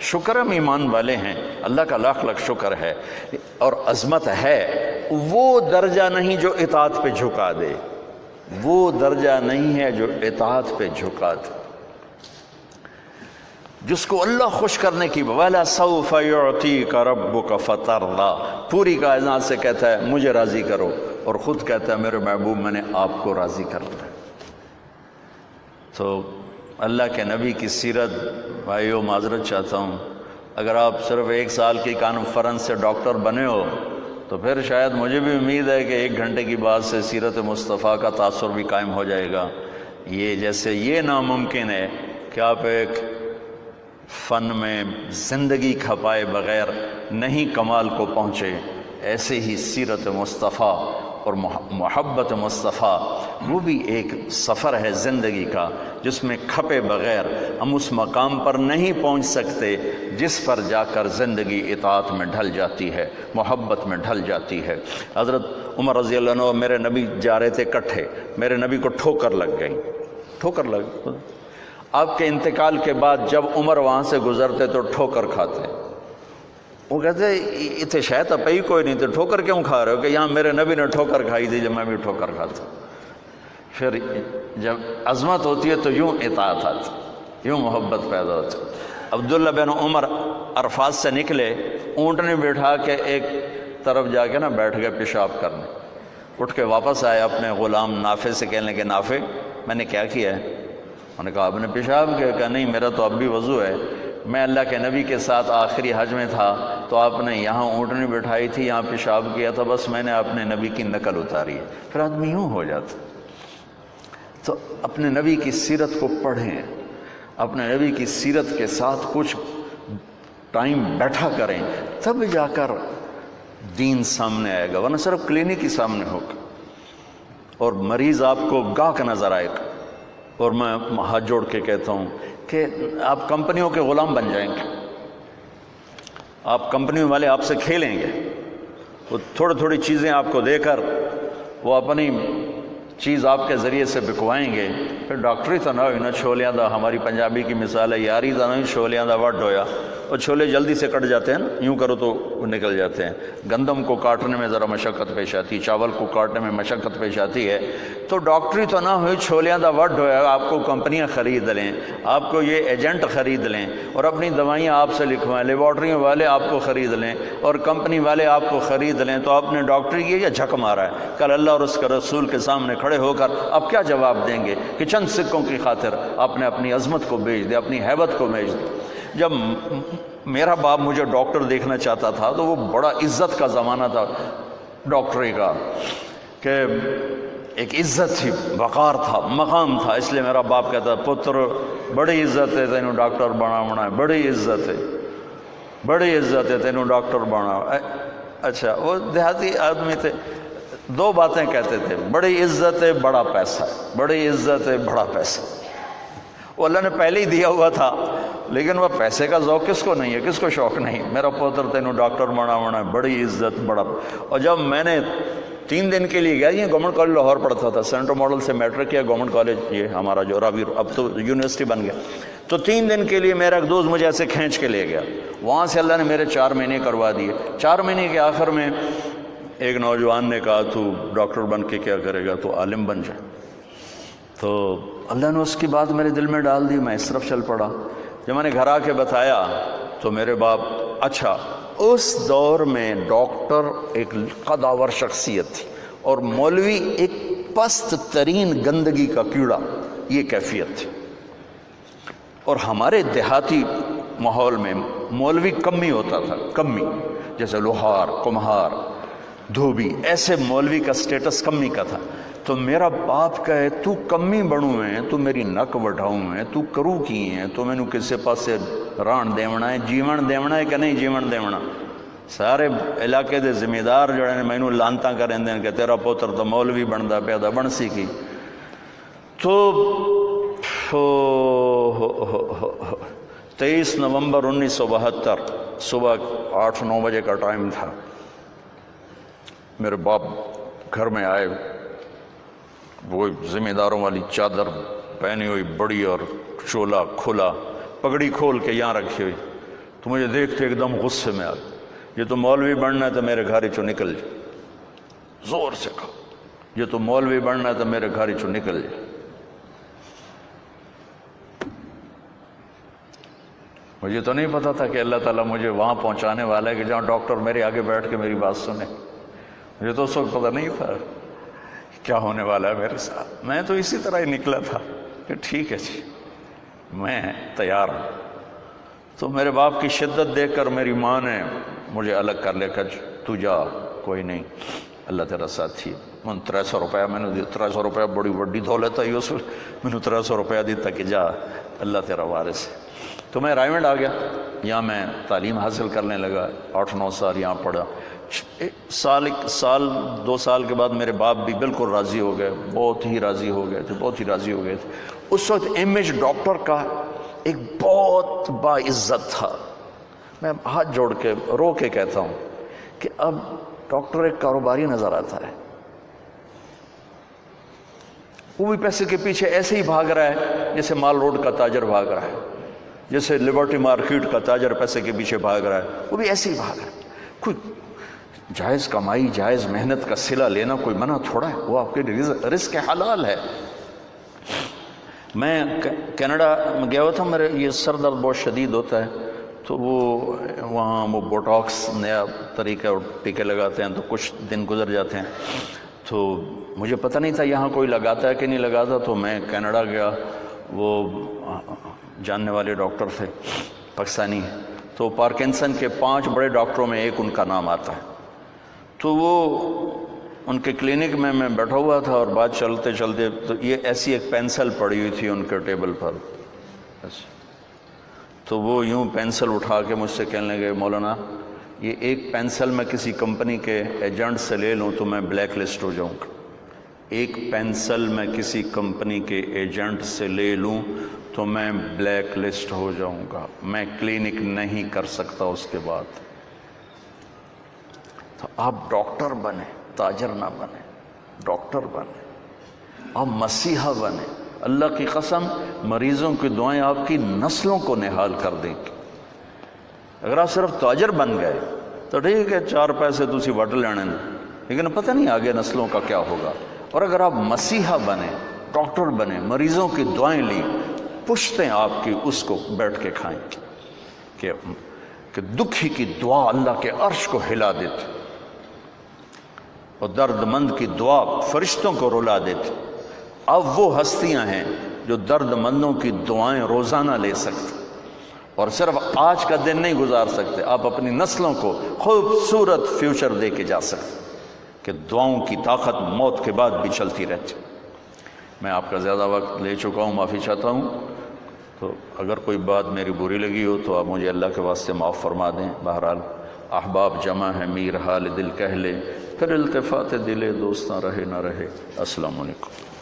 شکر ہم ایمان والے ہیں، اللہ کا لاکھ لاکھ شکر ہے، اور عظمت ہے، وہ درجہ نہیں جو اطاعت پہ جھکا دے، وہ درجہ نہیں ہے جو اطاعت پہ جھکا دے۔ جس کو اللہ خوش کرنے کی وَلَا سَوْفَ يُعْطِيكَ رَبُّكَ فَتَرْضَىٰ، پوری کائنات سے کہتا ہے مجھے راضی کرو، اور خود کہتا ہے میرے محبوب میں نے آپ کو راضی کرنا ہے۔ تو اللہ کے نبی کی سیرت، بھائیو معذرت چاہتا ہوں، اگر آپ صرف 1 سال کی کانفرنس سے ڈاکٹر بنے ہو تو پھر شاید مجھے بھی امید ہے کہ 1 گھنٹے کی بعد سے سیرت مصطفیٰ کا تاثر بھی قائم ہو جائے گا۔ یہ جیسے یہ ناممکن ہے کہ آپ ایک فن میں زندگی کھپائے بغیر نہیں کمال کو پہنچے، ایسے ہی سیرت مصطفیٰ اور محبت مصطفیٰ وہ بھی ایک سفر ہے زندگی کا، جس میں کھپے بغیر ہم اس مقام پر نہیں پہنچ سکتے جس پر جا کر زندگی اطاعت میں ڈھل جاتی ہے، محبت میں ڈھل جاتی ہے۔ حضرت عمر رضی اللہ عنہ میرے نبی جا رہے تھے کٹھے، میرے نبی کو ٹھوکر لگ گئی، ٹھوکر لگ، آپ کے انتقال کے بعد جب عمر وہاں سے گزرتے تو ٹھوکر کھاتے، وہ کہتے اتنے شاید پئی کوئی نہیں، تو ٹھوکر کیوں کھا رہے ہو؟ کہ یہاں میرے نبی نے ٹھوکر کھائی تھی، جب میں بھی ٹھوکر کھاتا ہوں۔ پھر جب عظمت ہوتی ہے تو یوں اطاعت آتی، یوں محبت پیدا ہوتی۔ عبداللہ بن عمر عرفات سے نکلے، اونٹ نے بٹھا کے ایک طرف جا کے بیٹھ گئے پیشاب کرنے، اٹھ کے واپس آئے اپنے غلام نافع سے، کہنے لگے نافع میں نے کیا کیا ہے؟ انہوں نے کہا آپ نے پیشاب کیا؟ کہا نہیں میرا تو اب بھی وضو ہے، میں اللہ کے نبی کے ساتھ آخری حج میں تھا تو آپ نے یہاں اونٹنی بٹھائی تھی، یہاں پیشاب کیا تھا، بس میں نے اپنے نبی کی نقل اتاری ہے۔ پھر آدمی یوں ہو جاتا۔ تو اپنے نبی کی سیرت کو پڑھیں، اپنے نبی کی سیرت کے ساتھ کچھ ٹائم بیٹھا کریں، تب جا کر دین سامنے آئے گا، ورنہ صرف کلینک ہی سامنے ہوگا اور مریض آپ کو گاہک نظر آئے گا۔ اور میں ہاتھ جوڑ کے کہتا ہوں کہ آپ کمپنیوں کے غلام بن جائیں گے، آپ کمپنیوں والے آپ سے کھیلیں گے، وہ تھوڑی تھوڑی چیزیں آپ کو دے کر وہ اپنی چیز آپ کے ذریعے سے بکوائیں گے۔ پھر ڈاکٹری تو نہ ہوئی نا چھولیاں دا، ہماری پنجابی کی مثال ہے، یاری تو نہیں چھولیاں دا وڈ ہویا، اور چھولے جلدی سے کٹ جاتے ہیں نا، یوں کرو تو وہ نکل جاتے ہیں۔ گندم کو کاٹنے میں ذرا مشقت پیش آتی، چاول کو کاٹنے میں مشقت پیش آتی ہے۔ تو ڈاکٹری تو نہ ہوئی چھولیاں دا وڈ ہویا، آپ کو کمپنیاں خرید لیں، آپ کو یہ ایجنٹ خرید لیں اور اپنی دوائیاں آپ سے لکھوائیں، لیبارٹریوں والے آپ کو خرید لیں اور کمپنی والے آپ کو خرید لیں، تو آپ نے ڈاکٹری کی یا جھک مارا ہے؟ کل اللہ اور اس کے رسول کے سامنے کھڑے ہو کر آپ کیا جواب دیں گے کہ چند سکوں کی خاطر آپ نے اپنی عظمت کو بیچ دیا، اپنی ہیبت کو بیچ دیا؟ جب میرا باپ مجھے ڈاکٹر دیکھنا چاہتا تھا تو وہ بڑا عزت کا زمانہ تھا ڈاکٹری کا، کہ ایک عزت تھی، وقار تھا، مقام تھا، اس لیے میرا باپ کہتا پتر بڑی عزت ہے تینوں ڈاکٹر بنا ہے، بڑی عزت ہے۔ بڑی عزت ہے تینوں ڈاکٹر بنا. اچھا وہ دیہاتی آدمی تھے, دو باتیں کہتے تھے, بڑی عزت ہے بڑا پیسہ ہے, بڑی عزت ہے بڑا پیسہ. وہ اللہ نے پہلے ہی دیا ہوا تھا, لیکن وہ پیسے کا ذوق کس کو نہیں ہے, کس کو شوق نہیں, میرا پوتر تینوں ڈاکٹر بنا, بڑی عزت بڑا. اور جب میں نے 3 دن کے لیے گیا, یہ گورنمنٹ کالج لاہور پڑھتا تھا, سینٹرل ماڈل سے میٹرک کیا, گورنمنٹ کالج یہ ہمارا جو راوی اب تو یونیورسٹی بن گیا. تو 3 دن کے لیے میرا ایک دوست مجھے ایسے کھینچ کے لے گیا, وہاں سے اللہ نے میرے 4 مہینے کروا دیے. 4 مہینے کے آخر میں ایک نوجوان نے کہا تو ڈاکٹر بن کے کیا کرے گا, تو عالم بن جائے. تو اللہ نے اس کی بات میرے دل میں ڈال دی, میں اس طرف چل پڑا. جب میں نے گھر آ کے بتایا تو میرے باپ, اچھا اس دور میں ڈاکٹر ایک قداور شخصیت تھی اور مولوی ایک پست ترین گندگی کا کیڑا, یہ کیفیت تھی. اور ہمارے دیہاتی ماحول میں مولوی کمی ہوتا تھا, کمی, جیسے لوہار, کمہار, دھوبی, ایسے مولوی کا سٹیٹس کمی کا تھا. تو میرا باپ کہے تو کمی بڑوں ہیں, تو میری نک وٹھاؤں ہیں, تو کرو کی ہیں, تو میں نے کسی پاسے ران دیونا ہے, جیون دیونا ہے کہ نہیں جیون دیونا. سارے علاقے دے ذمہ دار جڑے نے مینوں لانتاں کریں دیں کہ تیرا پوتر تو مولوی بندا پیا دا, بن سی کی. تو 23 نومبر 1972 صبح 8-9 بجے کا ٹائم تھا. میرے باپ گھر میں آئے, وہ ذمہ داروں والی چادر پہنی ہوئی بڑی اور چولا کھلا, پگڑی کھول کے یہاں رکھی ہوئی. تو مجھے دیکھتے ایک دم غصے میں آ گیا, یہ تو مولوی بننا ہے تو میرے گھر چو نکل جائے. زور سے کہا, یہ تو مولوی بننا ہے تو میرے گھر چو نکل جائے. مجھے تو نہیں پتا تھا کہ اللہ تعالیٰ مجھے وہاں پہنچانے والا ہے کہ جہاں ڈاکٹر میرے آگے بیٹھ کے میری بات سنے. مجھے تو اس وقت پتہ نہیں تھا کیا ہونے والا ہے میرے ساتھ. میں تو اسی طرح ہی نکلا تھا کہ ٹھیک ہے جی میں تیار ہوں. تو میرے باپ کی شدت دیکھ کر میری ماں نے مجھے الگ کر لے کر, تو جا کوئی نہیں اللہ تیرا ساتھی ہے. میں 300 روپیہ میں نے دیا. 300 روپیہ بڑی بڑی دولت ہے, اس میں نے 300 روپیہ دیتا کہ جا اللہ تیرا وارث ہے. تو میں رائمنڈ آ گیا, یہاں میں تعلیم حاصل کرنے لگا. 8-9 سال یہاں پڑھا. سال 2 سال کے بعد میرے باپ بھی بالکل راضی ہو گئے, بہت ہی راضی ہو گئے تھے, بہت ہی راضی ہو گئے تھے. اس وقت امیج ڈاکٹر کا ایک بہت باعزت تھا. میں ہاتھ جوڑ کے رو کے کہتا ہوں کہ اب ڈاکٹر ایک کاروباری نظر آتا ہے. وہ بھی پیسے کے پیچھے ایسے ہی بھاگ رہا ہے جیسے مال روڈ کا تاجر بھاگ رہا ہے, جیسے لبرٹی مارکیٹ کا تاجر پیسے کے پیچھے بھاگ رہا ہے, وہ بھی ایسے ہی بھاگ رہا ہے. کوئی جائز کمائی, جائز محنت کا صلہ لینا کوئی منع تھوڑا ہے, وہ آپ کے رزق حلال ہے. میں کینیڈا میں گیا ہوا تھا, میرے یہ سر درد بہت شدید ہوتا ہے, تو وہ وہاں وہ بوٹاکس نیا طریقہ اور ٹیکے لگاتے ہیں, تو کچھ دن گزر جاتے ہیں. تو مجھے پتہ نہیں تھا یہاں کوئی لگاتا ہے کہ نہیں لگاتا. تو میں کینیڈا گیا, وہ جاننے والے ڈاکٹر تھے پاکستانی, تو پارکنسن کے 5 بڑے ڈاکٹروں میں ایک ان کا نام آتا ہے. تو وہ ان کے کلینک میں بیٹھا ہوا تھا اور بات چلتے چلتے تو یہ ایسی ایک پینسل پڑی ہوئی تھی ان کے ٹیبل پر. تو وہ یوں پینسل اٹھا کے مجھ سے کہنے لگے, مولانا یہ ایک پینسل میں کسی کمپنی کے ایجنٹ سے لے لوں تو میں بلیک لسٹ ہو جاؤں گا. ایک پینسل میں کسی کمپنی کے ایجنٹ سے لے لوں تو میں بلیک لسٹ ہو جاؤں گا, میں کلینک نہیں کر سکتا اس کے بعد. تو آپ ڈاکٹر بنے, تاجر نہ بنے, ڈاکٹر بنے, آپ مسیحا بنے. اللہ کی قسم مریضوں کی دعائیں آپ کی نسلوں کو نہال کر دیں گی. اگر آپ صرف تاجر بن گئے تو ٹھیک ہے 4 پیسے تسی وٹ لینے, لیکن پتہ نہیں آگے نسلوں کا کیا ہوگا. اور اگر آپ مسیحا بنے, ڈاکٹر بنے, مریضوں کی دعائیں لی, پشتیں آپ کی اس کو بیٹھ کے کھائیں کہ دکھی کی دعا اللہ کے عرش کو ہلا دیتی, اور درد مند کی دعا فرشتوں کو رلا دیتی. اب وہ ہستیاں ہیں جو درد مندوں کی دعائیں روزانہ لے سکتے, اور صرف آج کا دن نہیں گزار سکتے, آپ اپنی نسلوں کو خوبصورت فیوچر دے کے جا سکتے کہ دعاؤں کی طاقت موت کے بعد بھی چلتی رہتی. میں آپ کا زیادہ وقت لے چکا ہوں, معافی چاہتا ہوں. تو اگر کوئی بات میری بری لگی ہو تو آپ مجھے اللہ کے واسطے معاف فرما دیں. بہرحال احباب جمع ہے، میر حال دل کہہ لے، پھر التفات دل دوستاں رہے نہ رہے. السلام علیکم.